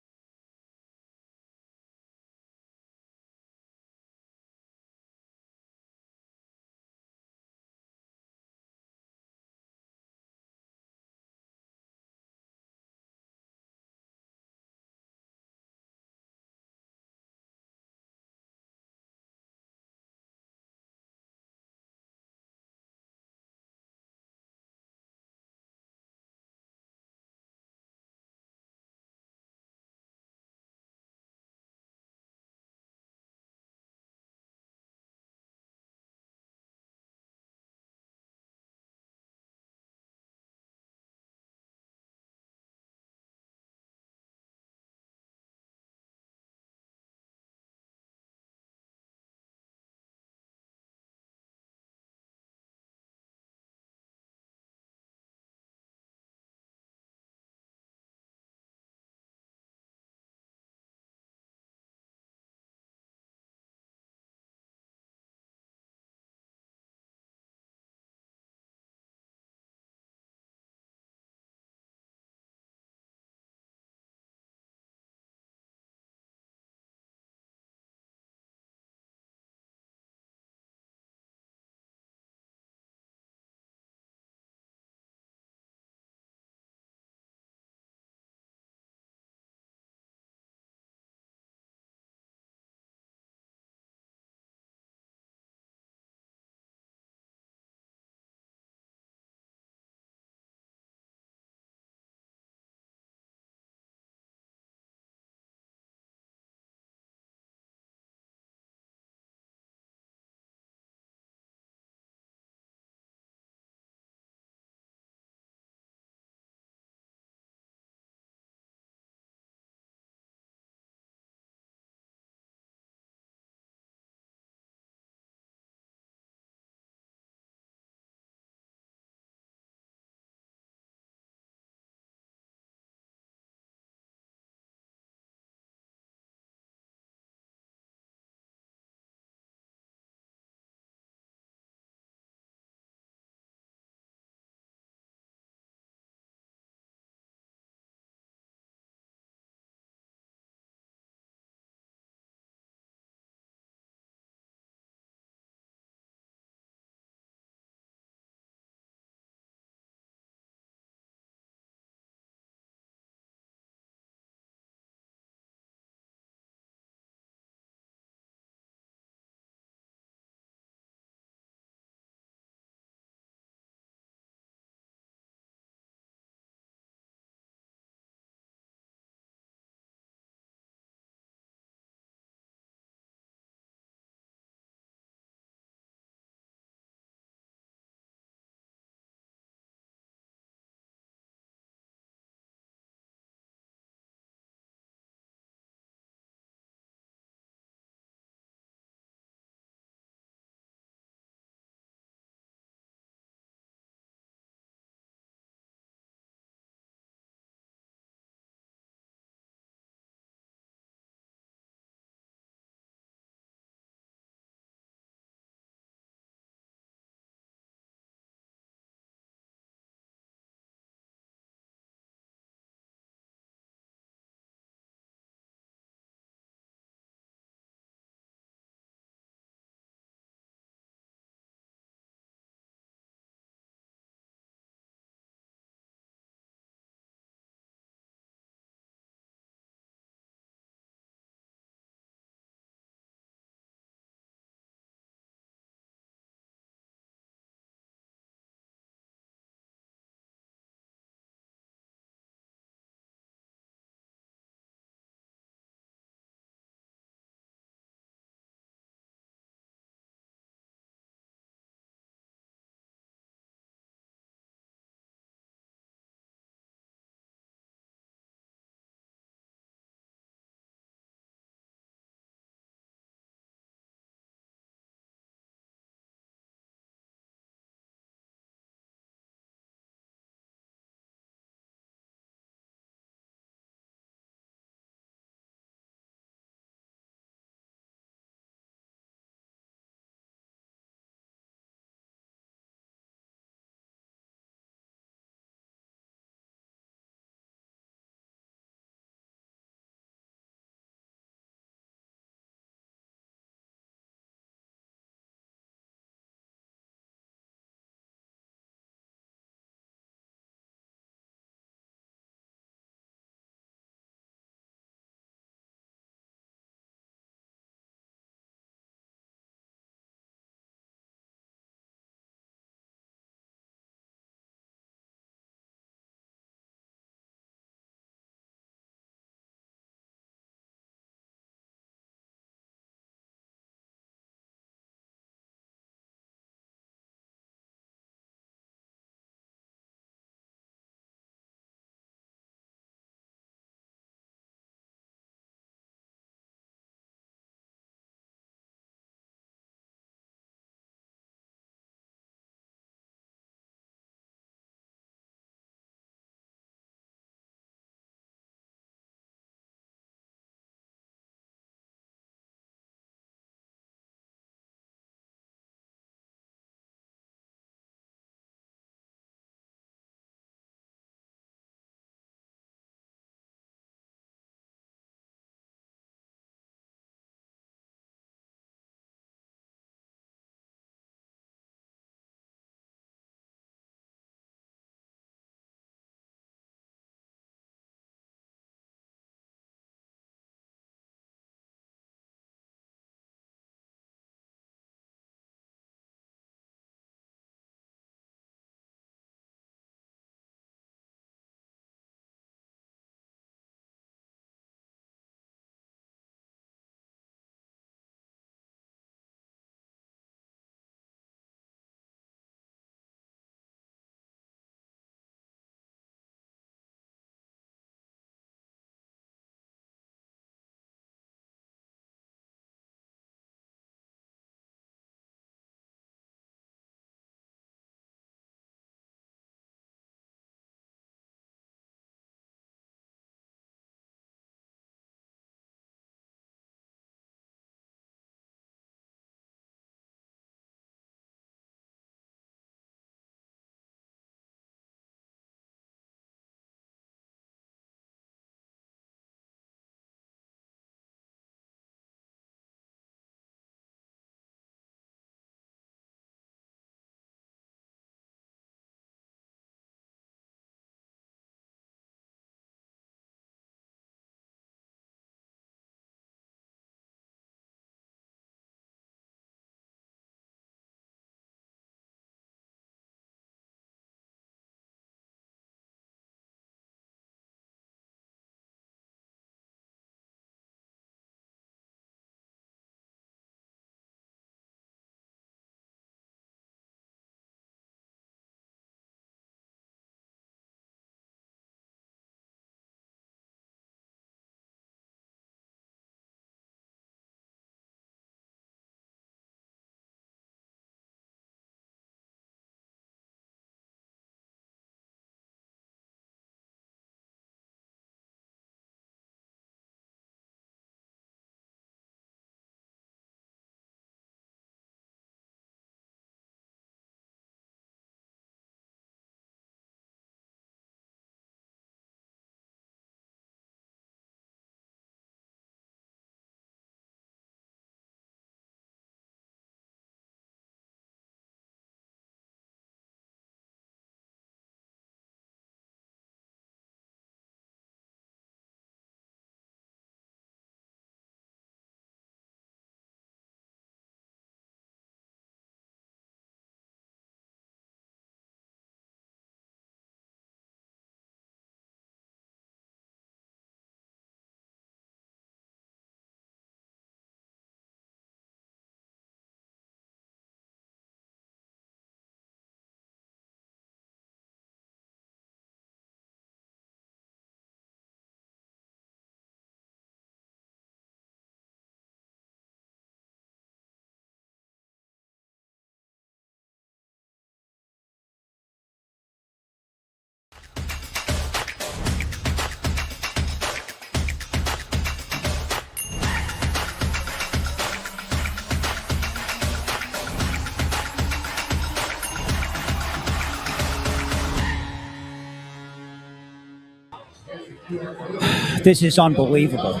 [SPEAKER 1] This is unbelievable.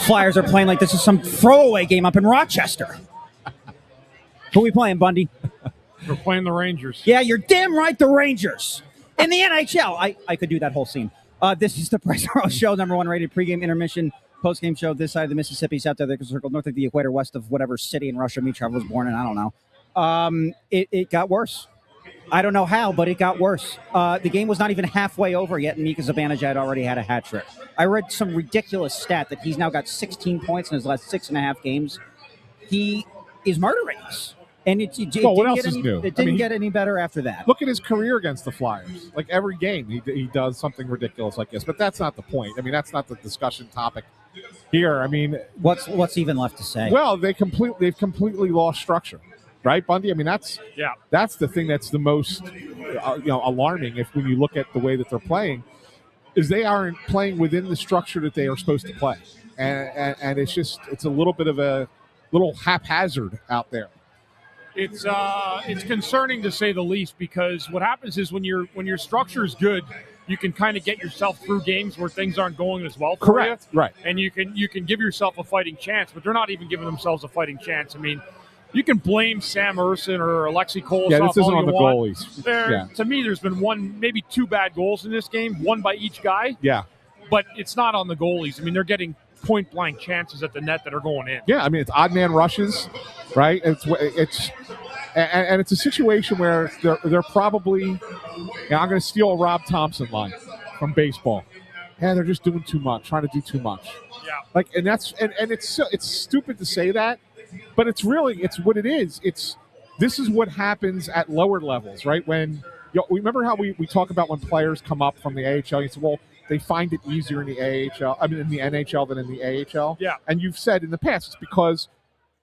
[SPEAKER 1] Flyers are playing like this is some throwaway game up in Rochester. Who are we playing, Bundy?
[SPEAKER 4] We're playing the Rangers.
[SPEAKER 1] Yeah, you're damn right, the Rangers. In the NHL. I could do that whole scene. This is the Price Ross Show, #1 rated pregame, intermission, postgame show this side of the Mississippi, south of the circle, north of the equator, west of whatever city in Russia Michkov was born in. I don't know. It got worse. I don't know how, but it got worse. The game was not even halfway over yet, and Mika Zibanejad already had a hat trick. I read some ridiculous stat that he's now got 16 points in his last 6.5 games. He is murdering us. And it
[SPEAKER 2] what else is new?
[SPEAKER 1] It didn't get any better after that.
[SPEAKER 2] Look at his career against the Flyers. Like every game, he does something ridiculous like this. But that's not the point. I mean, that's not the discussion topic here. I mean,
[SPEAKER 1] what's even left to say?
[SPEAKER 2] Well, they've completely lost structure, right, Bundy? I mean, that's the thing that's the most alarming. When you look at the way that they're playing, is they aren't playing within the structure that they are supposed to play, and it's a little bit of a little haphazard out there.
[SPEAKER 4] It's concerning to say the least, because what happens is when your structure is good, you can kind of get yourself through games where things aren't going as well for
[SPEAKER 2] Correct.
[SPEAKER 4] you.
[SPEAKER 2] Right.
[SPEAKER 4] And you can give yourself a fighting chance, but they're not even giving themselves a fighting chance. I mean, you can blame Sam Urson or Alexei Kolosov.
[SPEAKER 2] Yeah, this isn't on the
[SPEAKER 4] want.
[SPEAKER 2] goalies.
[SPEAKER 4] To me, there's been maybe 2 bad goals in this game, one by each guy.
[SPEAKER 2] Yeah.
[SPEAKER 4] But it's not on the goalies. I mean, they're getting point-blank chances at the net that are going in.
[SPEAKER 2] Yeah, I mean, it's odd man rushes, right? It's a situation where they're probably. I'm going to steal a Rob Thompson line from baseball. Yeah, they're just doing too much, trying to do too much.
[SPEAKER 4] Yeah,
[SPEAKER 2] it's stupid to say that, but it's what it is. This is what happens at lower levels, right? When remember how we talk about when players come up from the AHL, you say, well, they find it easier in the in the NHL than in the AHL.
[SPEAKER 4] Yeah. And
[SPEAKER 2] you've said in the past it's because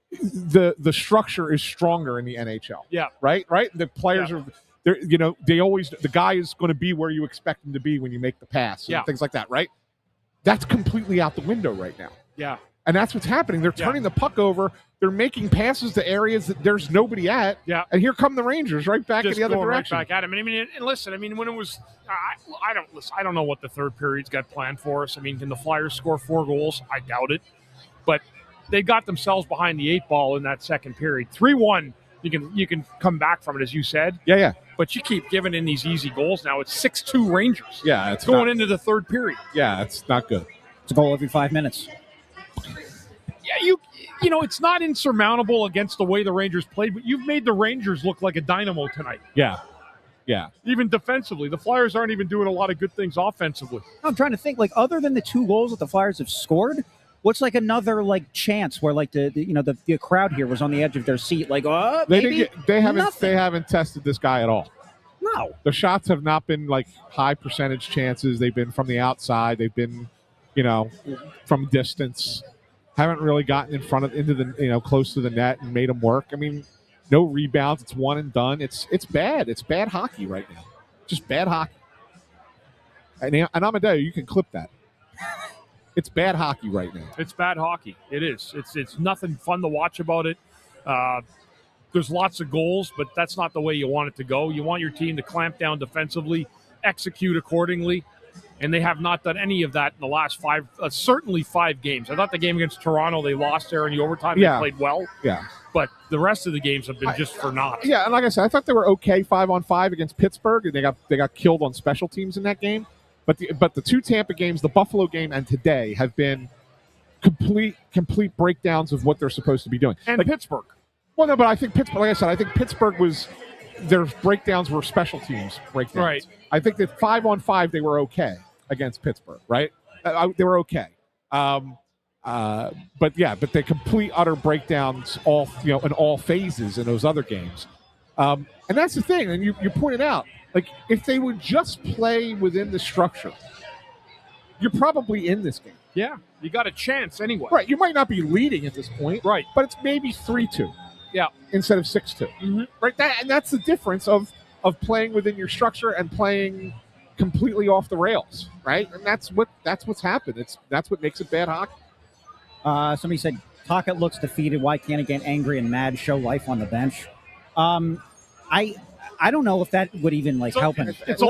[SPEAKER 2] the structure is stronger in the NHL.
[SPEAKER 4] Yeah.
[SPEAKER 2] Right? The players are the guy is going to be where you expect him to be when you make the pass and things like that, right? That's completely out the window right now.
[SPEAKER 4] Yeah.
[SPEAKER 2] And that's what's happening. They're turning the puck over. They're making passes to areas that there's nobody at.
[SPEAKER 4] Yeah.
[SPEAKER 2] And here come the Rangers right back in the other direction.
[SPEAKER 4] Right back at him. And listen, when it was, I don't know what the third period's got planned for us. I mean, can the Flyers score 4 goals? I doubt it. But they got themselves behind the 8 ball in that second period. 3-1, you can come back from it, as you said.
[SPEAKER 2] Yeah.
[SPEAKER 4] But you keep giving in these easy goals now. It's 6-2 Rangers.
[SPEAKER 2] Yeah, it's
[SPEAKER 4] going into the third period.
[SPEAKER 2] Yeah, it's not good.
[SPEAKER 1] It's a goal every 5 minutes.
[SPEAKER 4] Yeah, it's not insurmountable against the way the Rangers played, but you've made the Rangers look like a dynamo tonight.
[SPEAKER 2] Yeah.
[SPEAKER 4] Even defensively. The Flyers aren't even doing a lot of good things offensively.
[SPEAKER 1] I'm trying to think, other than the 2 goals that the Flyers have scored, what's another chance where the crowd here was on the edge of their seat, maybe
[SPEAKER 2] they haven't tested this guy at all.
[SPEAKER 1] No.
[SPEAKER 2] The shots have not been high percentage chances. They've been from the outside. They've been, from distance. Haven't really gotten into the close to the net and made them work. I mean, no rebounds. It's one and done. It's bad. It's bad hockey right now. Just bad hockey. And Amadeo, you can clip that. It's bad hockey right now.
[SPEAKER 4] It's bad hockey. It is. It's nothing fun to watch about it. There's lots of goals, but that's not the way you want it to go. You want your team to clamp down defensively, execute accordingly. And they have not done any of that in the last 5, certainly 5 games. I thought the game against Toronto, they lost there in the overtime. They played well.
[SPEAKER 2] Yeah.
[SPEAKER 4] But the rest of the games have been just for naught.
[SPEAKER 2] Yeah, and like I said, I thought they were okay 5-on-5 against Pittsburgh, and they got killed on special teams in that game. But the 2 Tampa games, the Buffalo game and today, have been complete breakdowns of what they're supposed to be doing.
[SPEAKER 4] And Pittsburgh.
[SPEAKER 2] Well, no, but I think Pittsburgh, like I said, I think Pittsburgh was their breakdowns were special teams breakdowns.
[SPEAKER 4] Right.
[SPEAKER 2] I think that 5-on-5 they were okay against Pittsburgh, right? They were okay. But they complete utter breakdowns in all phases in those other games. And that's the thing. And you pointed out, if they would just play within the structure, you're probably in this game.
[SPEAKER 4] Yeah, you got a chance anyway.
[SPEAKER 2] Right. You might not be leading at this point.
[SPEAKER 4] Right.
[SPEAKER 2] But it's maybe 3-2.
[SPEAKER 4] Yeah.
[SPEAKER 2] Instead of 6-2.
[SPEAKER 4] Mm-hmm.
[SPEAKER 2] Right. That's the difference of playing within your structure and playing completely off the rails, right? And that's what's happened. That's what makes it bad hockey.
[SPEAKER 1] Somebody said, Tocchet looks defeated. Why can't he get angry and mad, show life on the bench? I don't know if that would even help anything.
[SPEAKER 4] It's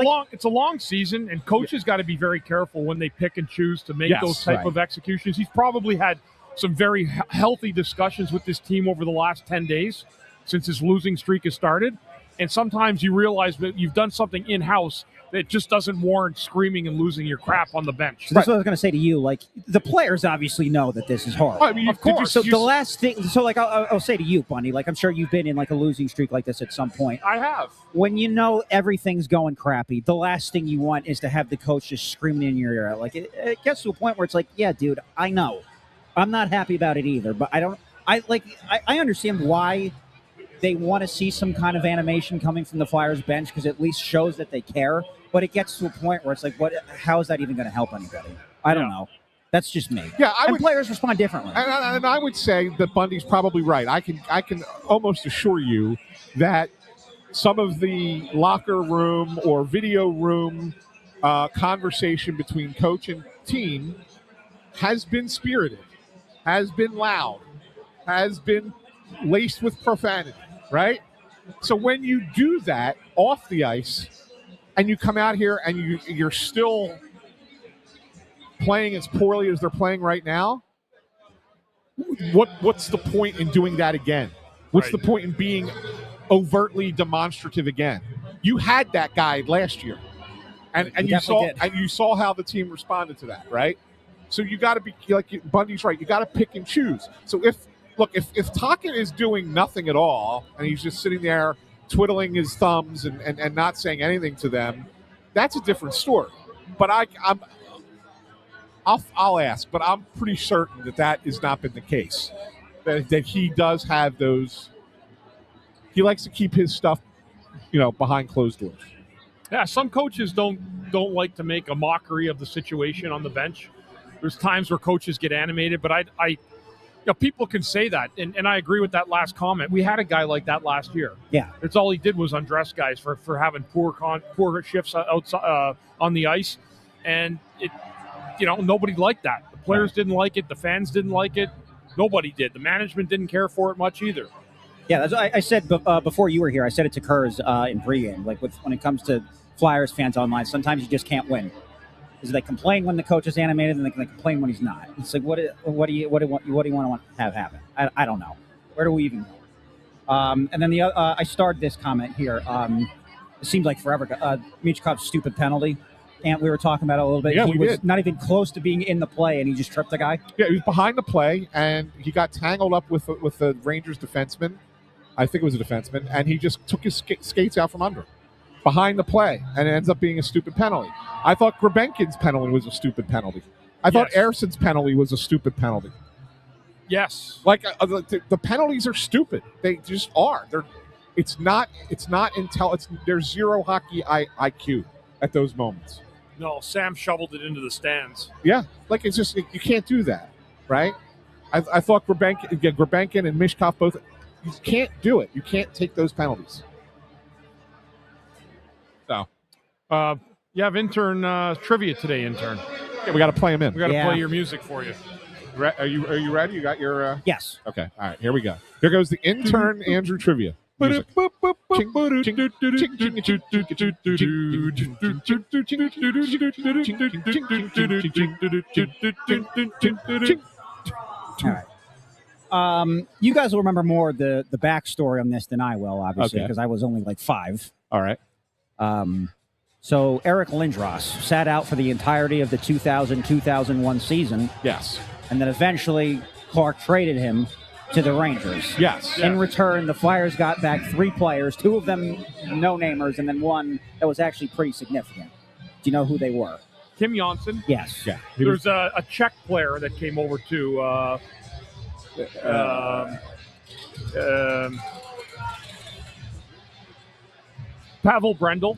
[SPEAKER 4] a long season, and coaches got to be very careful when they pick and choose to make those type of executions. He's probably had some very healthy discussions with this team over the last 10 days since his losing streak has started. And sometimes you realize that you've done something in-house that just doesn't warrant screaming and losing your crap on the bench.
[SPEAKER 1] So that's what I was going to say to you. The players obviously know that this is hard.
[SPEAKER 2] I mean,
[SPEAKER 1] of course. So the last thing, I'll say to you, Bundy, I'm sure you've been in a losing streak like this at some point.
[SPEAKER 4] I have.
[SPEAKER 1] When you know everything's going crappy, the last thing you want is to have the coach just screaming in your ear. It gets to a point where it's yeah, dude, I know. I'm not happy about it either, but I understand why they want to see some kind of animation coming from the Flyers bench because it at least shows that they care. But it gets to a point where it's how is that even going to help anybody? I don't know. That's just me.
[SPEAKER 2] Yeah,
[SPEAKER 1] players respond differently.
[SPEAKER 2] And I would say that Bundy's probably right. I can almost assure you that some of the locker room or video room conversation between coach and team has been spirited, has been loud, has been laced with profanity, right? So when you do that off the ice and you come out here and you're still playing as poorly as they're playing right now, what's the point in doing that again? What's the point in being overtly demonstrative again? You had that guy last year, and you saw how the team responded to that, right? So you got to be Bundy's right. You got to pick and choose. So if Tocchet is doing nothing at all and he's just sitting there twiddling his thumbs and not saying anything to them, that's a different story. But I'll ask, but I'm pretty certain that has not been the case. That he does have those. He likes to keep his stuff, behind closed doors.
[SPEAKER 4] Yeah, some coaches don't like to make a mockery of the situation on the bench. There's times where coaches get animated, but people can say that, and I agree with that last comment. We had a guy like that last year.
[SPEAKER 1] Yeah,
[SPEAKER 4] it's all he did was undress guys for having poor shifts outside on the ice, and nobody liked that. The players didn't like it. The fans didn't like it. Nobody did. The management didn't care for it much either.
[SPEAKER 1] Yeah, that's I said before you were here. I said it to Kurz in pregame. When it comes to Flyers fans online, sometimes you just can't win. Because they complain when the coach is animated, and they complain when he's not. It's what do you want to have happen? I don't know. Where do we even go? And then I started this comment here. It seems like forever. Michkov's stupid penalty. And we were talking about it a little bit.
[SPEAKER 2] Yeah,
[SPEAKER 1] he was not even close to being in the play, and he just tripped the guy.
[SPEAKER 2] Yeah, he was behind the play, and he got tangled up with the Rangers defenseman. I think it was a defenseman, and he just took his skates out from under behind the play, and it ends up being a stupid penalty. I thought Grebenkin's penalty was a stupid penalty. I thought Ersson's penalty was a stupid penalty.
[SPEAKER 4] Yes.
[SPEAKER 2] The penalties are stupid. They just are. There's zero hockey IQ at those moments.
[SPEAKER 4] No, Sam shoveled it into the stands.
[SPEAKER 2] Yeah, it's just you can't do that, right? I thought Grebenkin and Michkov both. You can't do it. You can't take those penalties. So,
[SPEAKER 4] you have intern trivia today, intern.
[SPEAKER 2] Yeah, we got to play him in.
[SPEAKER 4] We got to play your music for you.
[SPEAKER 2] Are you ready? You got your?
[SPEAKER 1] Yes.
[SPEAKER 2] Okay. All right. Here we go. Here goes the intern Andrew trivia. Music.
[SPEAKER 1] All right. You guys will remember more the backstory on this than I will, obviously, because I was only 5.
[SPEAKER 2] All right.
[SPEAKER 1] So Eric Lindros sat out for the entirety of the 2000-2001 season.
[SPEAKER 2] Yes.
[SPEAKER 1] And then eventually Clark traded him to the Rangers.
[SPEAKER 2] Yes.
[SPEAKER 1] In return, the Flyers got back 3 players, 2 of them no-namers, and then 1 that was actually pretty significant. Do you know who they were?
[SPEAKER 4] Kim Johnson.
[SPEAKER 1] Yes.
[SPEAKER 2] Yeah.
[SPEAKER 4] There's a Czech player that came over to Pavel Brendel.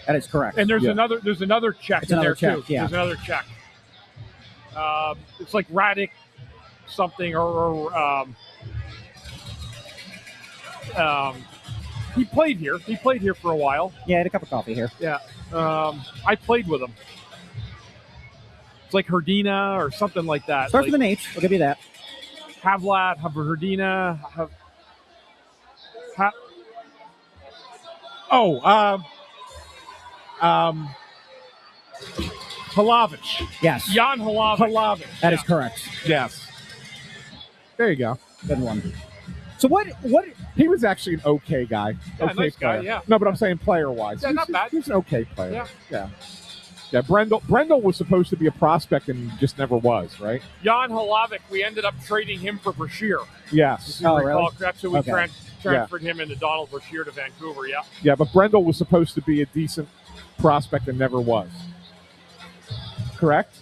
[SPEAKER 1] That is correct.
[SPEAKER 4] And there's another Czech in there too.
[SPEAKER 1] Yeah.
[SPEAKER 4] There's another Czech. It's like Radic something or he played here. He played here for a while.
[SPEAKER 1] Yeah, I had a cup of coffee here.
[SPEAKER 4] Yeah. I played with him. It's like Herdina or something like that.
[SPEAKER 1] Starts with an H. I'll give you that.
[SPEAKER 4] Havlat, Herdina,
[SPEAKER 2] Halavich.
[SPEAKER 1] Yes.
[SPEAKER 4] Jan Halavich.
[SPEAKER 1] That is correct.
[SPEAKER 2] Yes. There you go.
[SPEAKER 1] Good one. So what?
[SPEAKER 2] He was actually an okay guy.
[SPEAKER 4] Yeah,
[SPEAKER 2] Okay
[SPEAKER 4] nice guy,
[SPEAKER 2] player.
[SPEAKER 4] yeah.
[SPEAKER 2] No, but I'm saying player-wise.
[SPEAKER 4] Yeah, not bad.
[SPEAKER 2] He's an okay player.
[SPEAKER 4] Yeah.
[SPEAKER 2] Yeah. Yeah, Brendel was supposed to be a prospect and just never was, right?
[SPEAKER 4] Jan Halavich, we ended up trading him for Brashear.
[SPEAKER 2] Yes.
[SPEAKER 1] Oh, really?
[SPEAKER 4] That's who we
[SPEAKER 1] Okay.
[SPEAKER 4] transferred him into Donald Brashear to Vancouver, yeah.
[SPEAKER 2] Yeah, but Brendel was supposed to be a decent prospect and never was. Correct?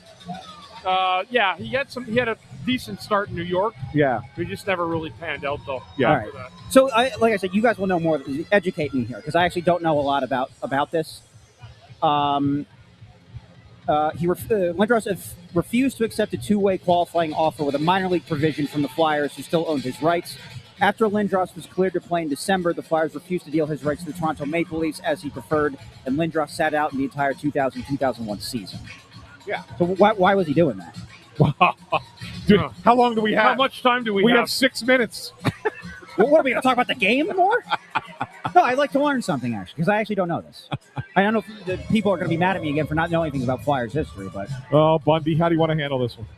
[SPEAKER 4] Yeah, he had a decent start in New York.
[SPEAKER 2] Yeah.
[SPEAKER 4] We just never really panned out, though.
[SPEAKER 2] Yeah.
[SPEAKER 1] All right. So, like I said, you guys will know more. Educate me here, because I actually don't know a lot about this. Lindros refused to accept a two-way qualifying offer with a minor league provision from the Flyers, who still owned his rights. After Lindros was cleared to play in December, the Flyers refused to deal his rights to the Toronto Maple Leafs as he preferred, and Lindros sat out in the entire 2000-2001 season.
[SPEAKER 2] Yeah.
[SPEAKER 1] So why was he doing that?
[SPEAKER 2] Dude, how long do we have?
[SPEAKER 4] How much time do we
[SPEAKER 2] We
[SPEAKER 4] have?
[SPEAKER 2] have 6 minutes.
[SPEAKER 1] Well, what are we going to talk about the game more? No, I'd like to learn something, actually, because I actually don't know this. I don't know if the people are going to be mad at me again for not knowing anything about Flyers history, but...
[SPEAKER 2] Oh, Bundy, how do you want to handle this one?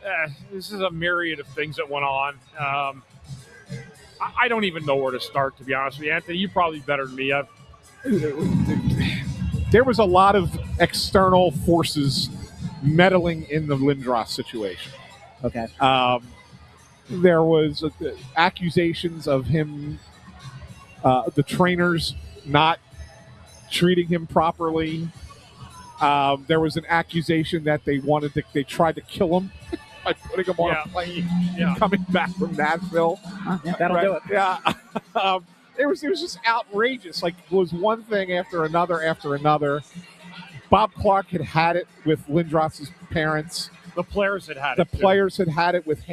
[SPEAKER 4] This is a myriad of things that went on. I don't even know where to start, to be honest with you. Anthony, you're probably better than me.
[SPEAKER 2] There was a lot of external forces meddling in the Lindros situation.
[SPEAKER 1] Okay.
[SPEAKER 2] There was accusations of him, the trainers not treating him properly. There was an accusation that they tried to kill him by putting him on a plane coming back from Nashville.
[SPEAKER 1] Yeah, that'll do it.
[SPEAKER 2] Yeah. It was just outrageous. Like, it was one thing after another. Bob Clark had it with Lindros' parents.
[SPEAKER 4] The players had
[SPEAKER 2] The players had it with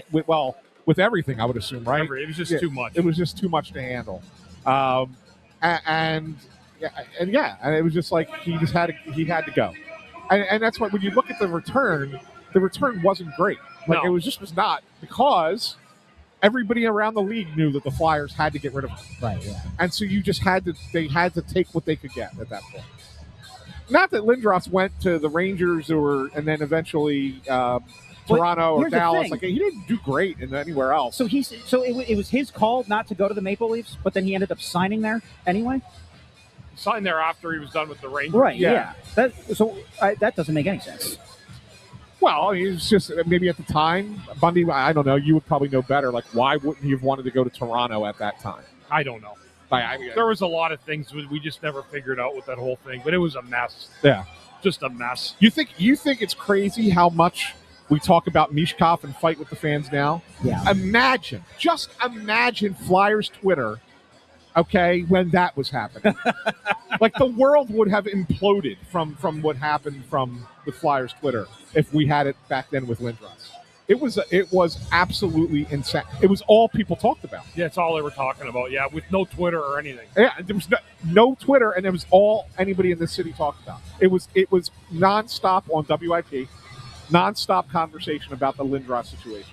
[SPEAKER 2] everything, I would assume, right?
[SPEAKER 4] It was just too much.
[SPEAKER 2] It was just too much to handle. And it was just like he had to go. And that's why when you look at the return wasn't great. Like,
[SPEAKER 4] No.
[SPEAKER 2] it was not, because everybody around the league knew that the Flyers had to get rid of him.
[SPEAKER 1] Right, yeah.
[SPEAKER 2] And so they had to take what they could get at that point. Not that Lindros went to the Rangers and then eventually Toronto or
[SPEAKER 1] here's the
[SPEAKER 2] Dallas.
[SPEAKER 1] thing.
[SPEAKER 2] Like, he didn't do great anywhere else.
[SPEAKER 1] So it was his call not to go to the Maple Leafs, but then he ended up signing there anyway?
[SPEAKER 4] He signed there after he was done with the Rangers.
[SPEAKER 1] Right,
[SPEAKER 2] Yeah.
[SPEAKER 1] That doesn't make any sense.
[SPEAKER 2] Well, it was just maybe at the time, Bundy, I don't know, you would probably know better. Like, why wouldn't he have wanted to go to Toronto at that time?
[SPEAKER 4] I don't know. There was a lot of things we just never figured out with that whole thing, but it was a mess.
[SPEAKER 2] Yeah.
[SPEAKER 4] Just a mess.
[SPEAKER 2] You think it's crazy how much we talk about Michkov and fight with the fans now?
[SPEAKER 1] Yeah.
[SPEAKER 2] Just imagine Flyers Twitter, okay, when that was happening. Like, the world would have imploded from what happened from the Flyers Twitter if we had it back then with Lindros. It was absolutely insane. It was all people talked about.
[SPEAKER 4] Yeah, it's all they were talking about. Yeah, with no Twitter or anything.
[SPEAKER 2] Yeah, there was no Twitter, and it was all anybody in the city talked about. It was nonstop on WIP, nonstop conversation about the Lindros situation.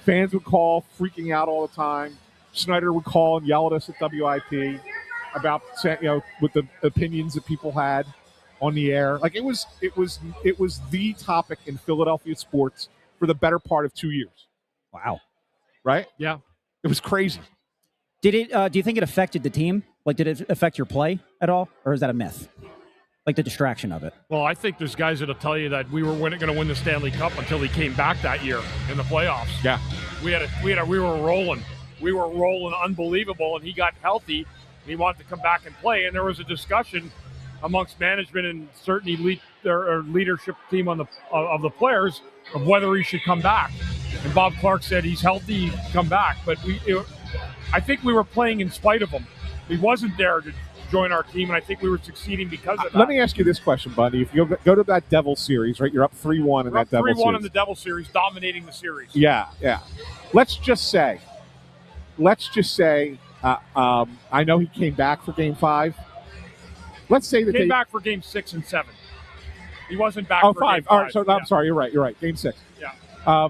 [SPEAKER 2] Fans would call, freaking out all the time. Snyder would call and yell at us at WIP about, with the opinions that people had on the air. Like, it was the topic in Philadelphia sports for the better part of 2 years.
[SPEAKER 1] Wow.
[SPEAKER 2] Right?
[SPEAKER 4] Yeah.
[SPEAKER 2] It was crazy.
[SPEAKER 1] Did it? Do you think it affected the team? Like, did it affect your play at all, or is that a myth? Like, the distraction of it.
[SPEAKER 4] Well, I think there's guys that'll tell you that we were going to win the Stanley Cup until he came back that year in the playoffs.
[SPEAKER 2] Yeah.
[SPEAKER 4] We were rolling. We were rolling unbelievable, and he got healthy, and he wanted to come back and play. And there was a discussion amongst management and certain elite or leadership team of the players of whether he should come back. And Bob Clark said he's healthy, he can come back. But I think we were playing in spite of him. He wasn't there to join our team, and I think we were succeeding because of that.
[SPEAKER 2] Let me ask you this question, Bundy. If you go to that Devil series, right, you're up 3-1 in that Devil series.
[SPEAKER 4] 3-1 in the Devil series, dominating the series.
[SPEAKER 2] Yeah. Let's just say, I know he came back for Game 5. Let's say that
[SPEAKER 4] He came back for Game 6 and 7. He wasn't back
[SPEAKER 2] for
[SPEAKER 4] for
[SPEAKER 2] 5.
[SPEAKER 4] Game 5.
[SPEAKER 2] All right, so I'm sorry, you're right. Game 6.
[SPEAKER 4] Yeah.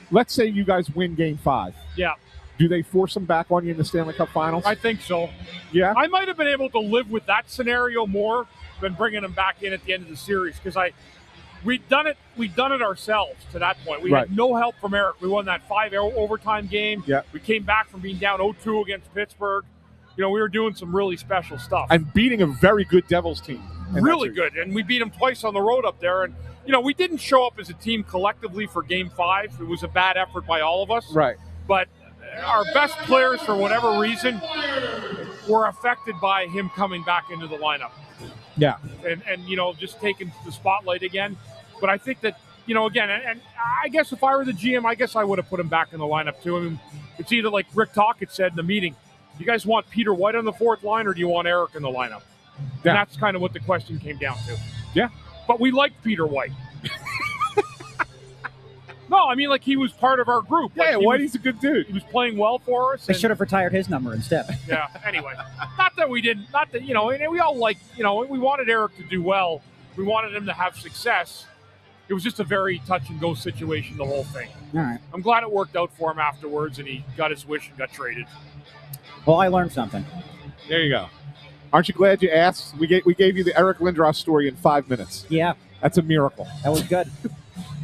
[SPEAKER 2] Let's say you guys win Game 5.
[SPEAKER 4] Yeah.
[SPEAKER 2] Do they force him back on you in the Stanley Cup Finals?
[SPEAKER 4] I think so.
[SPEAKER 2] Yeah.
[SPEAKER 4] I might have been able to live with that scenario more than bringing him back in at the end of the series because we'd done it ourselves to that point. We had no help from Eric. We won that 5 overtime game.
[SPEAKER 2] Yeah.
[SPEAKER 4] We came back from being down 0-2 against Pittsburgh. We were doing some really special stuff.
[SPEAKER 2] And beating a very good Devils team.
[SPEAKER 4] Really good. And we beat them twice on the road up there. And, we didn't show up as a team collectively for Game 5. It was a bad effort by all of us.
[SPEAKER 2] Right.
[SPEAKER 4] But our best players, for whatever reason, were affected by him coming back into the lineup.
[SPEAKER 2] Yeah.
[SPEAKER 4] And just taking the spotlight again. But I think that, again, and I guess if I were the GM, I guess I would have put him back in the lineup too. I mean, it's either like Rick Tocchet said in the meeting, you guys want Peter White on the fourth line or do you want Eric in the lineup?
[SPEAKER 2] Yeah.
[SPEAKER 4] And that's kind of what the question came down to.
[SPEAKER 2] Yeah.
[SPEAKER 4] But we liked Peter White. No, I mean, he was part of our group.
[SPEAKER 2] Yeah, Whitey's a good dude.
[SPEAKER 4] He was playing well for us.
[SPEAKER 1] They should have retired his number instead.
[SPEAKER 4] Yeah, anyway. Not that we didn't, and we all we wanted Eric to do well. We wanted him to have success. It was just a very touch-and-go situation, the whole thing.
[SPEAKER 1] All right.
[SPEAKER 4] I'm glad it worked out for him afterwards, and he got his wish and got traded.
[SPEAKER 1] Well, I learned something.
[SPEAKER 2] There you go. Aren't you glad you asked? We gave you the Eric Lindros story in 5 minutes.
[SPEAKER 1] Yeah.
[SPEAKER 2] That's a miracle.
[SPEAKER 1] That was good.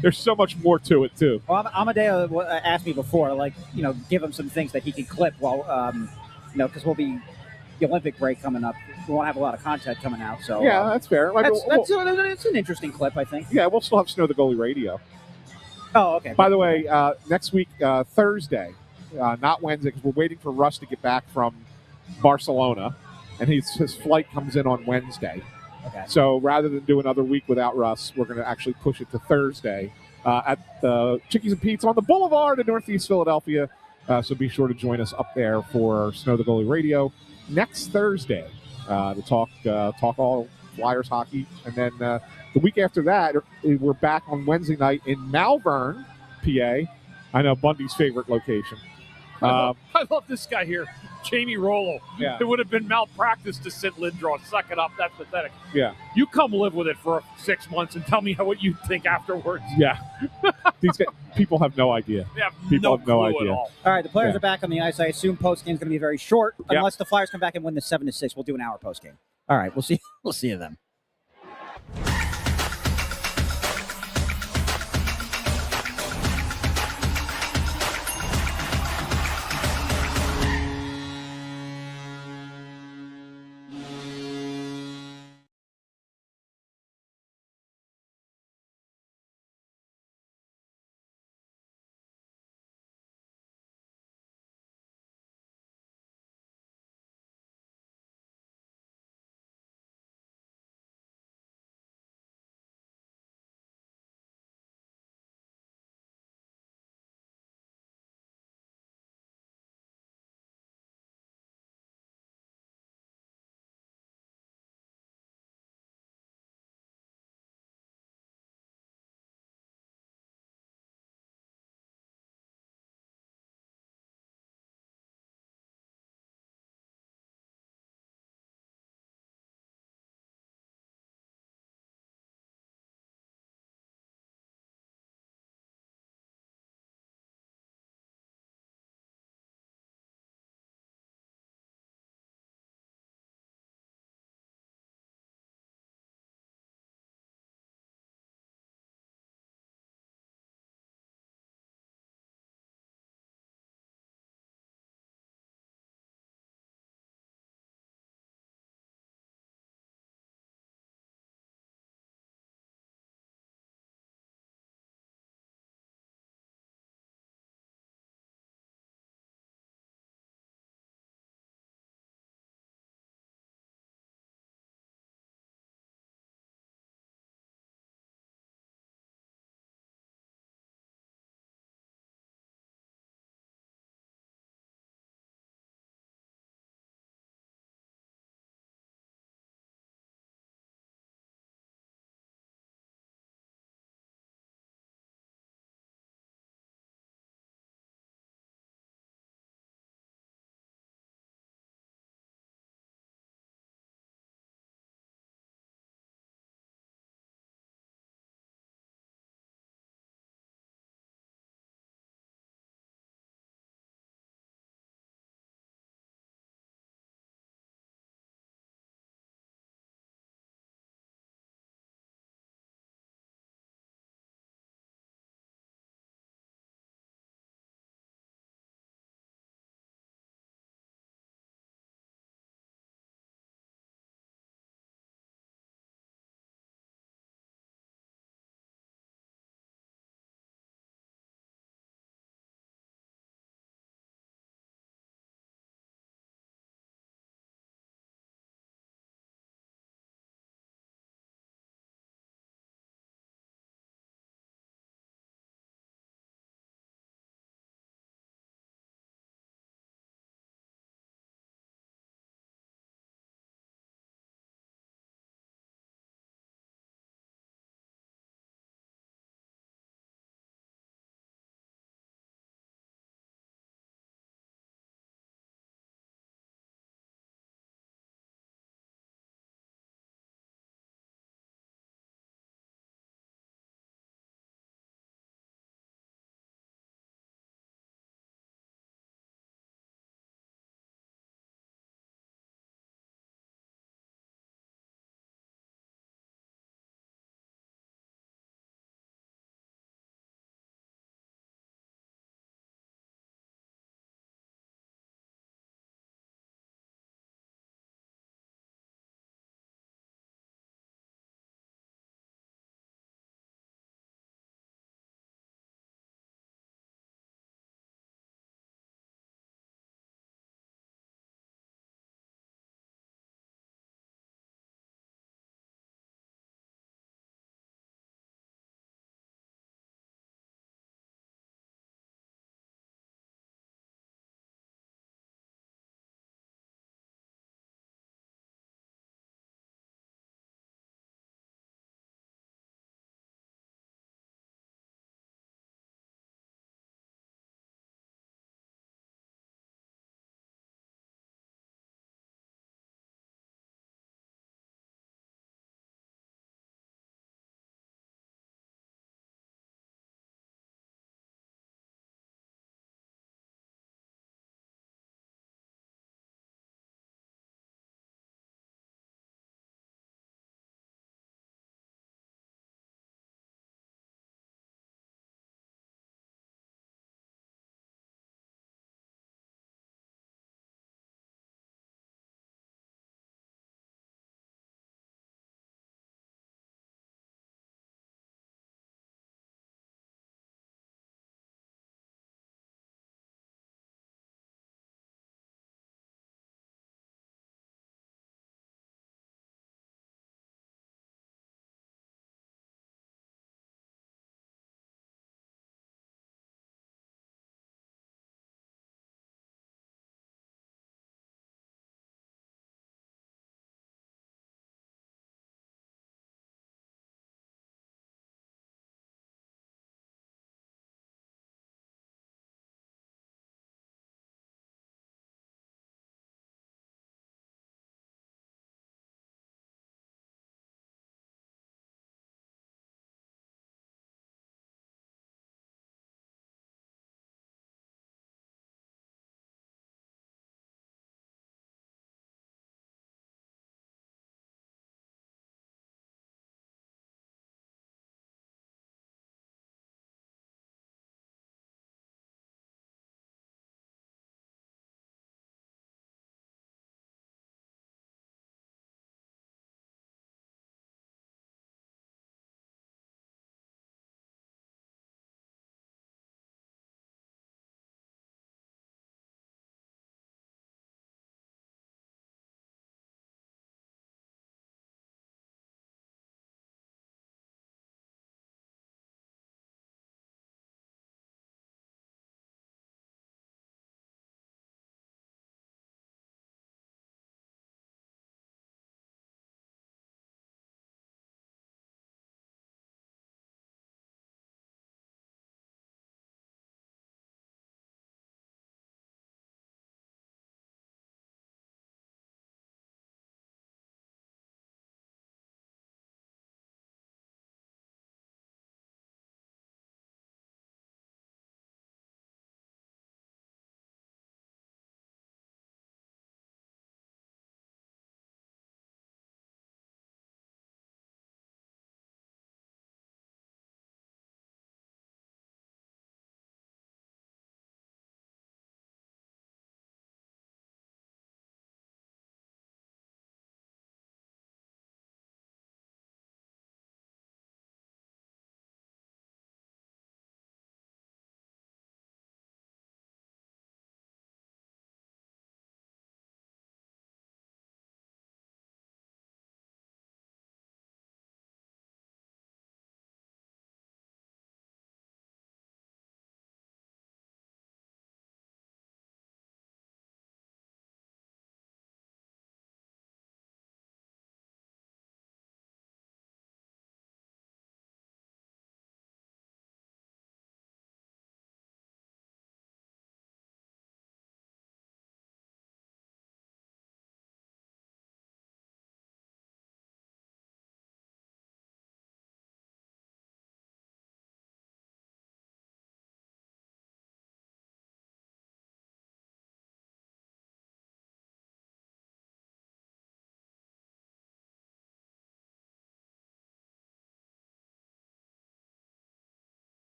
[SPEAKER 2] There's so much more to it, too.
[SPEAKER 1] Well, Amadeo asked me before, give him some things that he can clip while, because we'll be the Olympic break coming up. We won't have a lot of content coming out. So
[SPEAKER 2] yeah, that's fair.
[SPEAKER 1] It's an interesting clip, I think.
[SPEAKER 2] Yeah, we'll still have Snow the Goalie radio.
[SPEAKER 1] Oh, okay.
[SPEAKER 2] By the way, next week, Thursday, not Wednesday, because we're waiting for Russ to get back from Barcelona, and his flight comes in on Wednesday.
[SPEAKER 1] Okay.
[SPEAKER 2] So rather than do another week without Russ, we're going to actually push it to Thursday at the Chickies and Pete's on the Boulevard in Northeast Philadelphia. So be sure to join us up there for Snow the Goalie Radio next Thursday to talk all Flyers hockey. And then the week after that, we're back on Wednesday night in Malvern, PA. I know Bundy's favorite location.
[SPEAKER 4] I love this guy here, Jamie Rollo.
[SPEAKER 2] Yeah.
[SPEAKER 4] It would have been malpractice to sit Lindros. Suck it up. That's pathetic.
[SPEAKER 2] Yeah.
[SPEAKER 4] You come live with it for 6 months and tell me what you think afterwards.
[SPEAKER 2] Yeah. These guys, people have no idea.
[SPEAKER 4] They have
[SPEAKER 2] People
[SPEAKER 4] no
[SPEAKER 2] have no
[SPEAKER 4] clue
[SPEAKER 2] idea.
[SPEAKER 4] at all.
[SPEAKER 1] All right, the players are back on the ice. I assume postgame's going to be very short,
[SPEAKER 2] Yeah.
[SPEAKER 1] unless the Flyers come back and win the 7-6. We'll do an hour postgame. All right, we'll see. We'll see you then.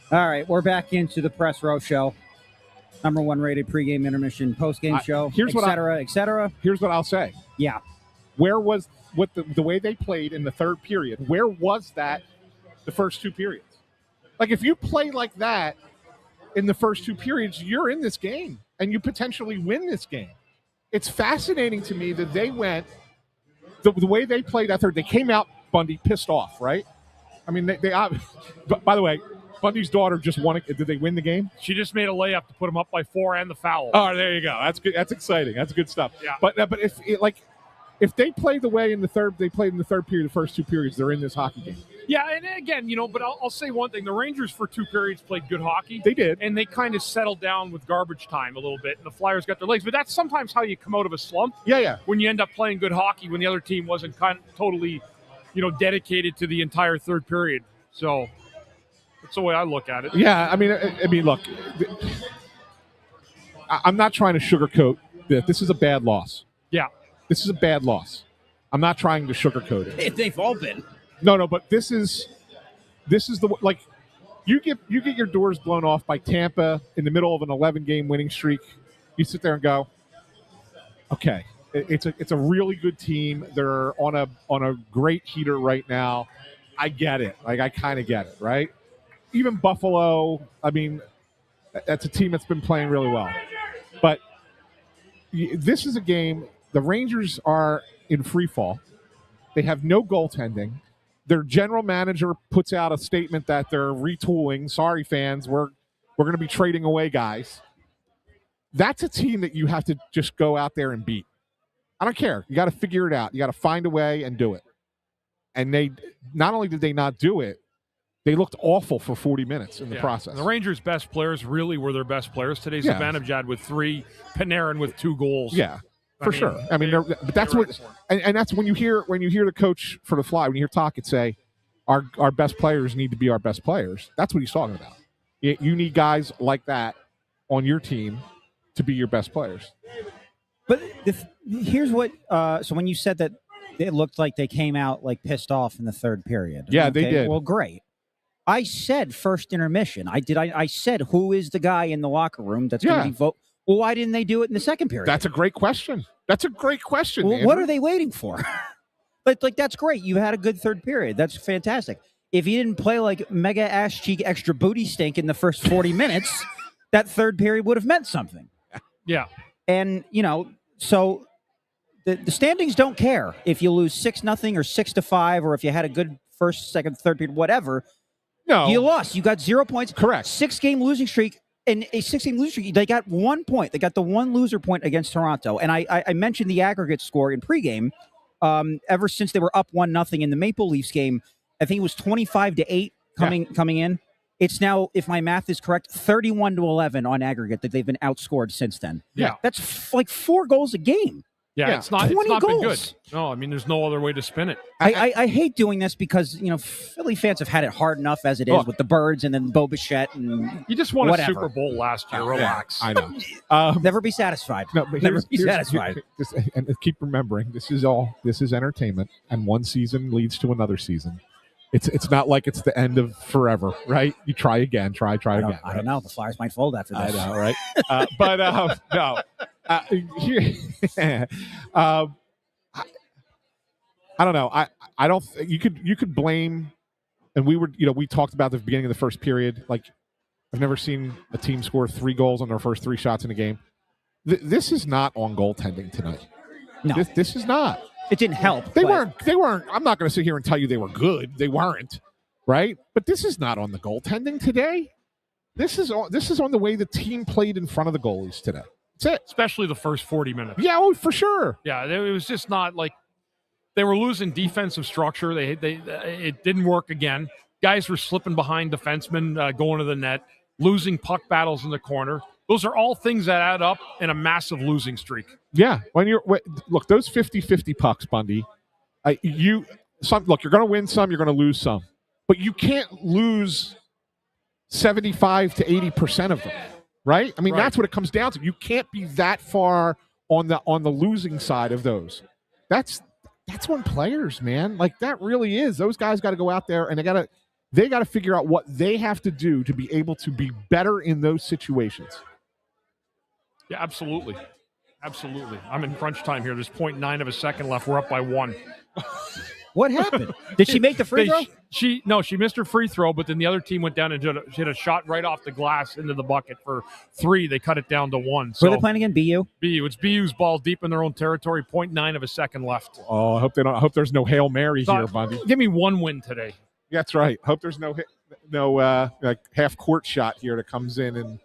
[SPEAKER 1] All right, we're back into the Press Row Show. Number 1 rated pregame, intermission, postgame show, et cetera.
[SPEAKER 2] Here's what I'll say.
[SPEAKER 1] Yeah.
[SPEAKER 2] Where was the way they played in the third period? Where was that the first 2 periods? Like, if you play like that in the first 2 periods, you're in this game, and you potentially win this game. It's fascinating to me that they went the way they played that third. They came out, Bundy, pissed off, right? I mean, they by the way, Bundy's daughter just won it. Did they win the game?
[SPEAKER 4] She just made a layup to put them up by 4 and the foul.
[SPEAKER 2] Oh, there you go. That's good. That's exciting. That's good stuff.
[SPEAKER 4] Yeah.
[SPEAKER 2] But if they play the way they played in the third period, the first 2 periods, they're in this hockey game.
[SPEAKER 4] Yeah, and again, but I'll say one thing. The Rangers for 2 periods played good hockey.
[SPEAKER 2] They did.
[SPEAKER 4] And they kind of settled down with garbage time a little bit, and the Flyers got their legs. But that's sometimes how you come out of a slump.
[SPEAKER 2] Yeah.
[SPEAKER 4] When you end up playing good hockey when the other team wasn't totally, dedicated to the entire third period. So that's the way I look at it.
[SPEAKER 2] Yeah, I mean, look, I'm not trying to sugarcoat this. This is a bad loss.
[SPEAKER 4] Yeah.
[SPEAKER 2] This is a bad loss. I'm not trying to sugarcoat it.
[SPEAKER 1] They've all been.
[SPEAKER 2] No, but this is the you get your doors blown off by Tampa in the middle of an 11-game winning streak. You sit there and go, okay, it's a really good team. They're on a great heater right now. I get it. Like, I kind of get it, right? Even Buffalo, I mean, that's a team that's been playing really well. But this is a game. The Rangers are in free fall. They have no goaltending. Their general manager puts out a statement that they're retooling. Sorry, fans, we're going to be trading away guys. That's a team that you have to just go out there and beat. I don't care. You got to figure it out. You got to find a way and do it. And they not only did they not do it, they looked awful for 40 minutes in the process.
[SPEAKER 4] The Rangers' best players really were their best players today. Zibanejad with 3, Panarin with 2 goals.
[SPEAKER 2] Yeah. For sure. I mean, but that's what, and that's when you hear the coach for the Fly, when you hear Tocchet say, our best players need to be our best players. That's what he's talking about. You need guys like that on your team to be your best players.
[SPEAKER 1] But here's what. So when you said that it looked like they came out like pissed off in the third period.
[SPEAKER 2] Yeah, they did.
[SPEAKER 1] Well, great. I said first intermission. I said who is the guy in the locker room that's going to be vote. Well, why didn't they do it in the second period?
[SPEAKER 2] That's a great question. Well,
[SPEAKER 1] Andrew. What are they waiting for? like that's great. You had a good third period. That's fantastic. If you didn't play like mega ass cheek extra booty stink in the first 40 minutes, that third period would have meant something.
[SPEAKER 4] Yeah.
[SPEAKER 1] And, so the standings don't care if you lose 6-0 or 6-5, or if you had a good first, second, third period, whatever.
[SPEAKER 2] No.
[SPEAKER 1] You lost. You got 0 points.
[SPEAKER 2] Correct.
[SPEAKER 1] 6-game losing streak. In a 6-game losing streak, they got 1 point. They got the one loser point against Toronto. And I mentioned the aggregate score in pregame. Ever since they were up 1-0 in the Maple Leafs game, I think it was 25-8 coming in. It's now, if my math is correct, 31-11 on aggregate that they've been outscored since then.
[SPEAKER 4] Yeah.
[SPEAKER 1] That's like 4 goals a game.
[SPEAKER 4] Yeah, it's not been good. No, I mean, there's no other way to spin it.
[SPEAKER 1] I hate doing this because, Philly fans have had it hard enough as it is with the Birds and then Bo Bichette and
[SPEAKER 4] you just won
[SPEAKER 1] whatever.
[SPEAKER 4] a Super Bowl last year. Relax.
[SPEAKER 2] I know.
[SPEAKER 1] Never be satisfied.
[SPEAKER 2] No, but
[SPEAKER 1] Never be satisfied.
[SPEAKER 2] And keep remembering, this is entertainment, and one season leads to another season. It's not like it's the end of forever, right? You try again, try again.
[SPEAKER 1] I don't know. The Flyers might fold after this.
[SPEAKER 2] I know, right? But no. I don't know. I don't. You could blame, and we talked about the beginning of the first period. Like, I've never seen a team score 3 goals on their first 3 shots in a game. This is not on goaltending tonight.
[SPEAKER 1] No,
[SPEAKER 2] this is not.
[SPEAKER 1] It didn't help.
[SPEAKER 2] They weren't. I'm not going to sit here and tell you they were good. They weren't, right? But this is not on the goaltending today. This is on the way the team played in front of the goalies today. That's it.
[SPEAKER 4] Especially the first 40 minutes.
[SPEAKER 2] Yeah, for sure.
[SPEAKER 4] Yeah, it was just not like they were losing defensive structure. It didn't work again. Guys were slipping behind defensemen, going to the net, losing puck battles in the corner. Those are all things that add up in a massive losing streak.
[SPEAKER 2] Yeah, look, those 50-50 pucks, Bundy. You're going to win some, you're going to lose some, but you can't lose 75 to 80% of them, right? I mean, That's what it comes down to. You can't be that far on the losing side of those. That's on players, man. Like, that really is. Those guys got to go out there and they got to They got to figure out what they have to do to be able to be better in those situations.
[SPEAKER 4] Yeah, absolutely. Absolutely. I'm in crunch time here. There's 0.9 of a second left. We're up by 1.
[SPEAKER 1] What happened? Did she make the free throw?
[SPEAKER 4] She missed her free throw, but then the other team went down and hit a shot right off the glass into the bucket for 3. They cut it down to 1. So
[SPEAKER 1] who are they playing again? BU?
[SPEAKER 4] BU. It's BU's ball deep in their own territory. 0.9 of a second left.
[SPEAKER 2] Oh, I hope there's no Hail Mary here, Bundy.
[SPEAKER 4] Give me 1 win today.
[SPEAKER 2] That's right. Hope there's no like half court shot here that comes in and.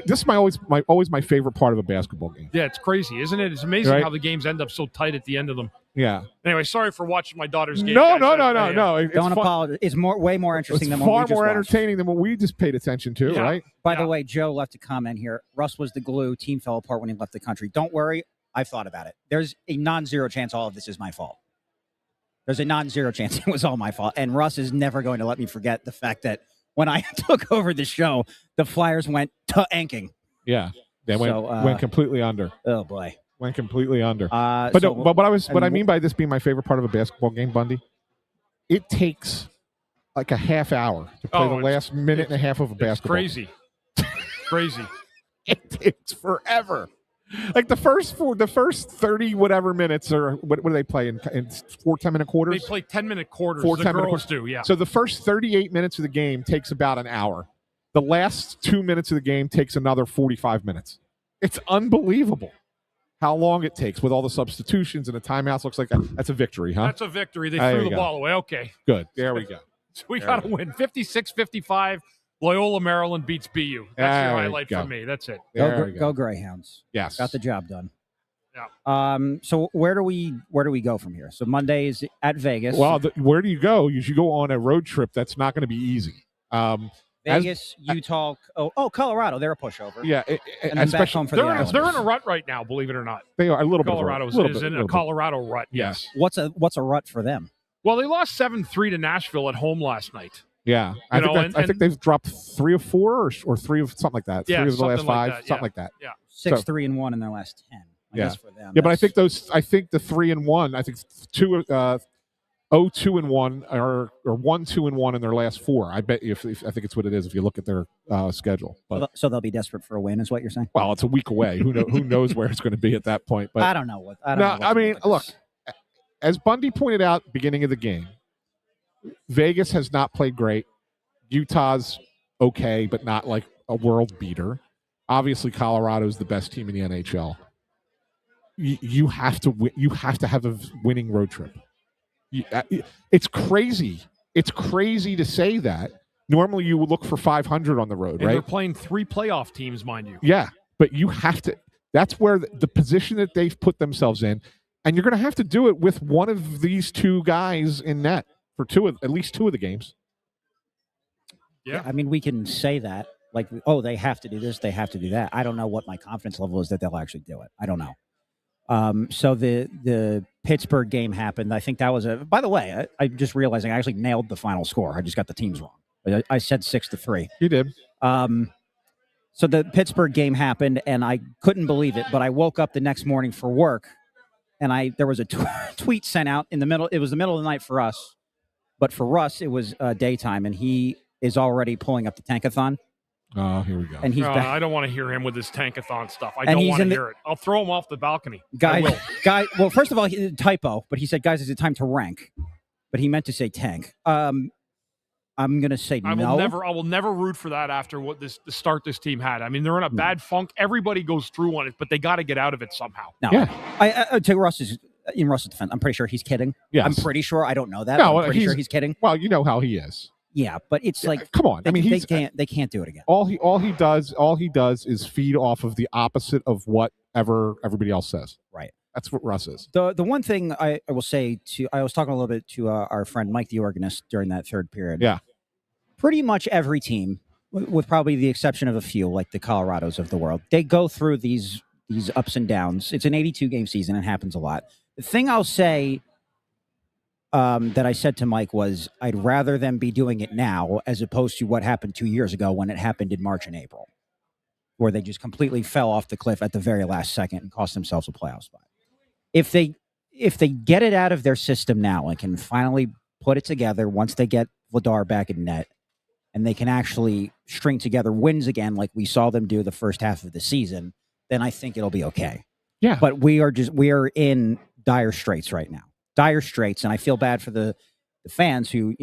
[SPEAKER 2] This is always my favorort part of a basketball game.
[SPEAKER 4] Yeah, it's crazy, isn't it? It's amazing how the games end up so tight at the end of them.
[SPEAKER 2] Yeah.
[SPEAKER 4] Anyway, sorry for watching my daughter's game.
[SPEAKER 2] No.
[SPEAKER 1] Don't apologize. It's way more interesting than what we just
[SPEAKER 2] far more
[SPEAKER 1] watched.
[SPEAKER 2] Entertaining than what we just paid attention to, right?
[SPEAKER 1] By the way, Joe left a comment here. Russ was the glue. Team fell apart when he left the country. Don't worry. I've thought about it. There's a non-zero chance all of this is my fault. There's a non-zero chance it was all my fault. And Russ is never going to let me forget the fact that when I took over the show, the Flyers went to anking.
[SPEAKER 2] Yeah, they went completely under.
[SPEAKER 1] Oh boy,
[SPEAKER 2] went completely under. But what I mean by this being my favorite part of a basketball game, Bundy, it takes like a half hour to play the last minute and a half of a basketball.
[SPEAKER 4] Crazy, crazy.
[SPEAKER 2] It takes forever. Like the first 30 whatever minutes, or what do they play in 4 10-minute quarters?
[SPEAKER 4] They play 10-minute quarters.
[SPEAKER 2] 4
[SPEAKER 4] the
[SPEAKER 2] 10-minute
[SPEAKER 4] girls
[SPEAKER 2] quarters.
[SPEAKER 4] do, yeah.
[SPEAKER 2] So the first 38 minutes of the game takes about an hour. The last 2 minutes of the game takes another 45 minutes. It's unbelievable how long it takes with all the substitutions and the timeouts. Looks like that's a victory, huh?
[SPEAKER 4] That's a victory. They threw the ball away. Okay.
[SPEAKER 2] Good. There we go.
[SPEAKER 4] So we got to win. 56-55. Loyola, Maryland beats BU. That's your highlight for me. That's it.
[SPEAKER 1] Go Greyhounds.
[SPEAKER 2] Yes.
[SPEAKER 1] Got the job done.
[SPEAKER 4] Yeah.
[SPEAKER 1] So where do we go from here? So Monday is at Vegas.
[SPEAKER 2] Well, where do you go? You should go on a road trip. That's not going to be easy.
[SPEAKER 1] Vegas, Utah. Colorado. They're a pushover.
[SPEAKER 2] Yeah,
[SPEAKER 1] and then back home for
[SPEAKER 4] they're in a rut right now. Believe it or not,
[SPEAKER 2] they are a little
[SPEAKER 4] Colorado
[SPEAKER 2] bit.
[SPEAKER 4] is in a Colorado rut. Yes.
[SPEAKER 1] What's a rut for them?
[SPEAKER 4] Well, they lost 7-3 to Nashville at home last night.
[SPEAKER 2] Yeah, I think they've dropped 3 of 4 or 3 of something like that. 3 of the last 5, something like that.
[SPEAKER 4] Yeah,
[SPEAKER 1] 6-3-1 in their last 10. I guess for them.
[SPEAKER 2] Yeah, but I think the 3-1. I think 2-2-1 or 1-2-1 in their last 4. I bet you. I think it's what it is if you look at their schedule. But
[SPEAKER 1] so they'll be desperate for a win, is what you're saying?
[SPEAKER 2] Well, it's a week away. Who knows where it's going to be at that point? But
[SPEAKER 1] I don't know
[SPEAKER 2] look, as Bundy pointed out at the beginning of the game, Vegas has not played great. Utah's okay, but not like a world beater. Obviously, Colorado's the best team in the NHL. You have to win. You have to have a winning road trip. It's crazy. It's crazy to say that. Normally, you would look for 500 on the road,
[SPEAKER 4] and
[SPEAKER 2] right?
[SPEAKER 4] They're playing 3 playoff teams, mind you.
[SPEAKER 2] Yeah, but you have to. That's where the position that they've put themselves in, and you're going to have to do it with one of these 2 guys in net for at least 2 of the games.
[SPEAKER 1] Yeah, I mean, we can say that like, they have to do this, they have to do that. I don't know what my confidence level is that they'll actually do it. I don't know. So the Pittsburgh game happened. I think that was by the way, I'm just realizing I actually nailed the final score. I just got the teams wrong. I said 6-3.
[SPEAKER 2] You did.
[SPEAKER 1] So the Pittsburgh game happened, and I couldn't believe it, but I woke up the next morning for work, and there was a tweet sent out in the middle. It was the middle of the night for us, but for Russ, it was daytime, and he is already pulling up the tankathon.
[SPEAKER 2] Oh, here we go.
[SPEAKER 1] And he's back.
[SPEAKER 4] I don't want to hear him with his tankathon stuff. I don't want to hear it. I'll throw him off the balcony.
[SPEAKER 1] Guys, well, first of all, typo, but he said, guys, is it time to rank? But he meant to say tank. I'm going to say no.
[SPEAKER 4] I will never root for that after the start this team had. I mean, they're in a bad funk. Everybody goes through on it, but they got to get out of it somehow.
[SPEAKER 1] No, yeah. To Russ's defense, I'm pretty sure he's kidding.
[SPEAKER 2] Yes.
[SPEAKER 1] I'm pretty sure. I don't know that.
[SPEAKER 2] No,
[SPEAKER 1] I'm pretty sure he's kidding.
[SPEAKER 2] Well, you know how he is.
[SPEAKER 1] Yeah, but it's like,
[SPEAKER 2] come on.
[SPEAKER 1] They can't do it again.
[SPEAKER 2] All he does is feed off of the opposite of whatever everybody else says.
[SPEAKER 1] Right.
[SPEAKER 2] That's what Russ is.
[SPEAKER 1] The one thing I will say I was talking a little bit to our friend Mike, the organist, during that third period.
[SPEAKER 2] Yeah.
[SPEAKER 1] Pretty much every team, with probably the exception of a few, like the Colorados of the world, they go through these ups and downs. It's an 82-game season. It happens a lot. The thing I'll say that I said to Mike was, I'd rather them be doing it now as opposed to what happened 2 years ago when it happened in March and April, where they just completely fell off the cliff at the very last second and cost themselves a playoff spot. If they get it out of their system now and can finally put it together once they get Vladar back in net, and they can actually string together wins again like we saw them do the first half of the season, then I think it'll be okay.
[SPEAKER 2] Yeah.
[SPEAKER 1] But we are in dire straits right now. Dire straits, and I feel bad for the fans who,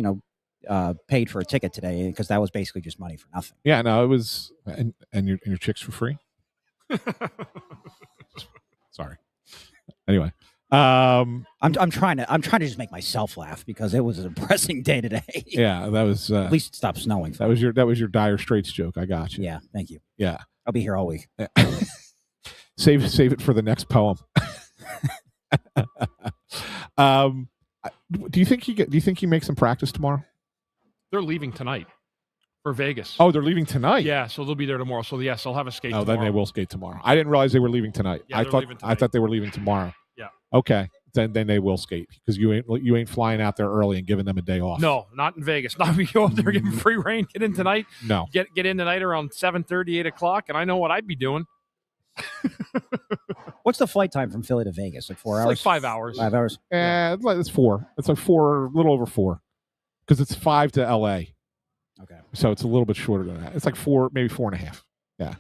[SPEAKER 1] paid for a ticket today because that was basically just money for nothing.
[SPEAKER 2] Yeah, no, it was and your chicks for free? Sorry. Anyway.
[SPEAKER 1] I'm trying to just make myself laugh because it was a depressing day today.
[SPEAKER 2] Yeah, that was
[SPEAKER 1] at least it stopped snowing.
[SPEAKER 2] That was your dire straits joke. I got you.
[SPEAKER 1] Yeah, thank you.
[SPEAKER 2] Yeah,
[SPEAKER 1] I'll be here all week.
[SPEAKER 2] Save it for the next poem. Do you think he makes some practice tomorrow?
[SPEAKER 4] They're leaving tonight for Vegas.
[SPEAKER 2] Oh, they're leaving tonight.
[SPEAKER 4] Yeah, so they'll be there tomorrow. So yes, th'll have a skate.
[SPEAKER 2] Oh,
[SPEAKER 4] tomorrow.
[SPEAKER 2] Then they will skate tomorrow. I didn't realize they were leaving tonight.
[SPEAKER 4] Yeah,
[SPEAKER 2] I thought they were leaving tomorrow.
[SPEAKER 4] Yeah.
[SPEAKER 2] Okay. Then they will skate because you ain't flying out there early and giving them a day off.
[SPEAKER 4] No, not in Vegas. Not we go out there giving free reign. Get in tonight.
[SPEAKER 2] No.
[SPEAKER 4] Get in tonight around 7:30, 8 o'clock, and I know what I'd be doing.
[SPEAKER 1] What's the flight time from Philly to Vegas? Like 4 hours?
[SPEAKER 4] Like 5 hours.
[SPEAKER 1] 5 hours?
[SPEAKER 2] It's 4. It's like 4, a little over 4, because it's 5 to L.A.
[SPEAKER 1] Okay.
[SPEAKER 2] So it's a little bit shorter than that. It's like 4, maybe 4.5. Yeah.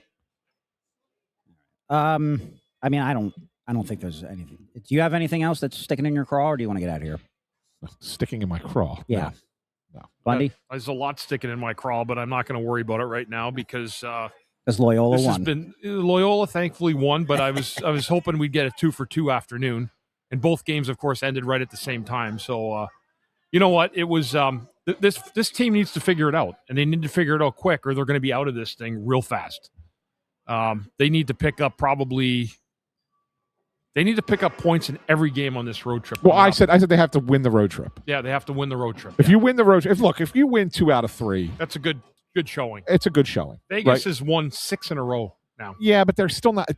[SPEAKER 1] I mean, I don't think there's anything. Do you have anything else that's sticking in your craw, or do you want to get out of here?
[SPEAKER 2] Sticking in my craw.
[SPEAKER 1] Yeah.
[SPEAKER 2] No.
[SPEAKER 1] Bundy?
[SPEAKER 4] There's a lot sticking in my craw, but I'm not going to worry about it right now because
[SPEAKER 1] Loyola
[SPEAKER 4] this
[SPEAKER 1] won.
[SPEAKER 4] Loyola thankfully won, but I was hoping we'd get a 2-for-2 afternoon, and both games, of course, ended right at the same time. So, you know what? It was this team needs to figure it out, and they need to figure it out quick, or they're going to be out of this thing real fast. They need to pick up points in every game on this road trip.
[SPEAKER 2] Well, I said they have to win the road trip.
[SPEAKER 4] Yeah, they have to win the road trip.
[SPEAKER 2] If you win the road trip, if you win 2 out of 3,
[SPEAKER 4] that's a good showing.
[SPEAKER 2] It's a good showing.
[SPEAKER 4] Vegas has won 6 in a row now.
[SPEAKER 2] Yeah, but they're still not.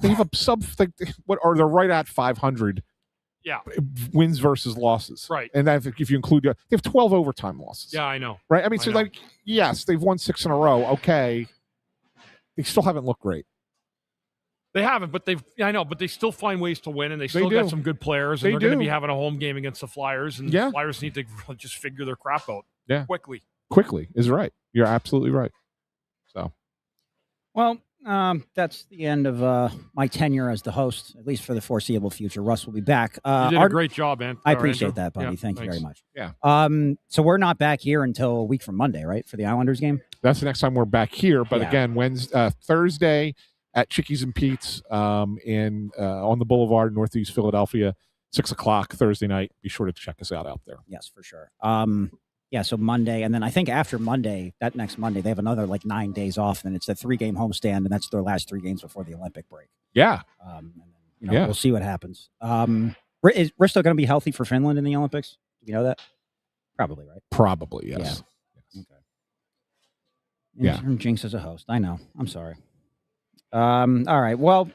[SPEAKER 2] They have a they're right at 500.
[SPEAKER 4] Yeah,
[SPEAKER 2] wins versus losses.
[SPEAKER 4] Right,
[SPEAKER 2] and if you include, they have 12 overtime losses.
[SPEAKER 4] Yeah, I know.
[SPEAKER 2] Right, I mean, yes, they've won 6 in a row. Okay, they still haven't looked great.
[SPEAKER 4] They haven't, but they still find ways to win, and they still got some good players, and they're going to be having a home game against the Flyers, and the Flyers need to just figure their crap out.
[SPEAKER 2] Yeah,
[SPEAKER 4] quickly
[SPEAKER 2] is right. You're absolutely right. So,
[SPEAKER 1] well, that's the end of my tenure as the host, at least for the foreseeable future. Russ will be back.
[SPEAKER 4] You did a great job, man.
[SPEAKER 1] I appreciate that, buddy. Yeah, Thank you very much.
[SPEAKER 2] Yeah.
[SPEAKER 1] So we're not back here until a week from Monday, right, for the Islanders game?
[SPEAKER 2] That's the next time we're back here. But again, Thursday at Chickies and Pete's on the Boulevard, Northeast Philadelphia, 6 o'clock Thursday night. Be sure to check us out there.
[SPEAKER 1] Yes, for sure. Yeah, so Monday, and then I think after Monday, that next Monday, they have another 9 days off, and it's a 3-game homestand, and that's their last 3 games before the Olympic break.
[SPEAKER 2] Yeah.
[SPEAKER 1] And then, we'll see what happens. Is Risto going to be healthy for Finland in the Olympics? Do you know that? Probably, right?
[SPEAKER 2] Probably, yes.
[SPEAKER 1] Yeah. Okay. Jinx as a host. I know. I'm sorry. All right. Well,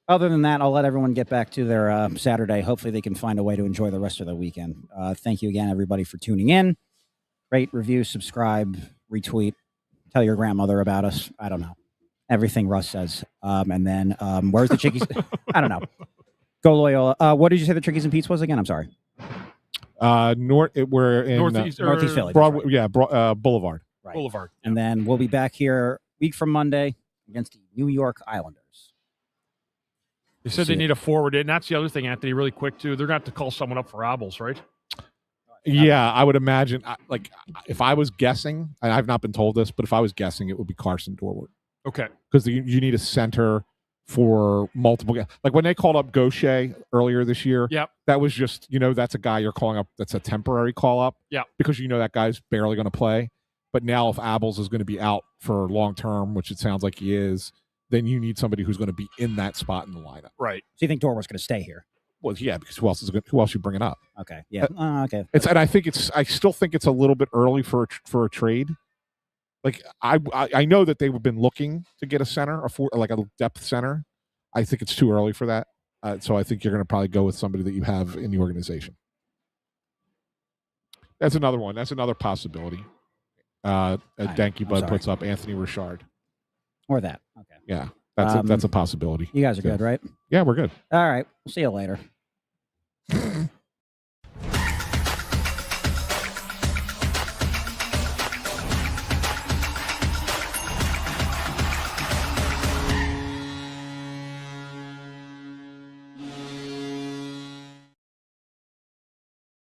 [SPEAKER 1] other than that, I'll let everyone get back to their Saturday. Hopefully they can find a way to enjoy the rest of their weekend. Thank you again, everybody, for tuning in. Rate, review, subscribe, retweet, tell your grandmother about us. I don't know. Everything Russ says. And then where's the Chickies? I don't know. Go Loyola. What did you say the Chickies and Pete's was again? I'm sorry.
[SPEAKER 2] We're in
[SPEAKER 1] Northeast Philly.
[SPEAKER 2] Broadway,
[SPEAKER 1] right.
[SPEAKER 2] Yeah, Boulevard.
[SPEAKER 1] Right.
[SPEAKER 4] Boulevard.
[SPEAKER 1] And then we'll be back here a week from Monday against the New York Islanders.
[SPEAKER 4] They said they need a forward, and that's the other thing, Anthony, really quick, too. They're going to have to call someone up for Abels, right?
[SPEAKER 2] Yeah, I would imagine. If I was guessing, and I've not been told this, but if I was guessing, it would be Carson Dorwart.
[SPEAKER 4] Okay.
[SPEAKER 2] Because you need a center for multiple guys. Like when they called up Gaucher earlier this year, that was just, that's a guy you're calling up that's a temporary call up.
[SPEAKER 4] Yeah.
[SPEAKER 2] Because that guy's barely going to play. But now if Abels is going to be out for long term, which it sounds like he is, then you need somebody who's going to be in that spot in the lineup.
[SPEAKER 4] Right.
[SPEAKER 1] So you think Dorwart's going to stay here?
[SPEAKER 2] Well, yeah, because who else you bringing up?
[SPEAKER 1] Okay. Yeah. Okay.
[SPEAKER 2] I still think it's a little bit early for a trade. Like I know that they've been looking to get a center, a depth center. I think it's too early for that. So I think you're going to probably go with somebody that you have in the organization. That's another one. That's another possibility. Danky Bud puts up Anthony Richard.
[SPEAKER 1] Or that. Okay.
[SPEAKER 2] Yeah, that's a possibility.
[SPEAKER 1] You guys are good, right?
[SPEAKER 2] Yeah, we're good.
[SPEAKER 1] All right. We'll see you later.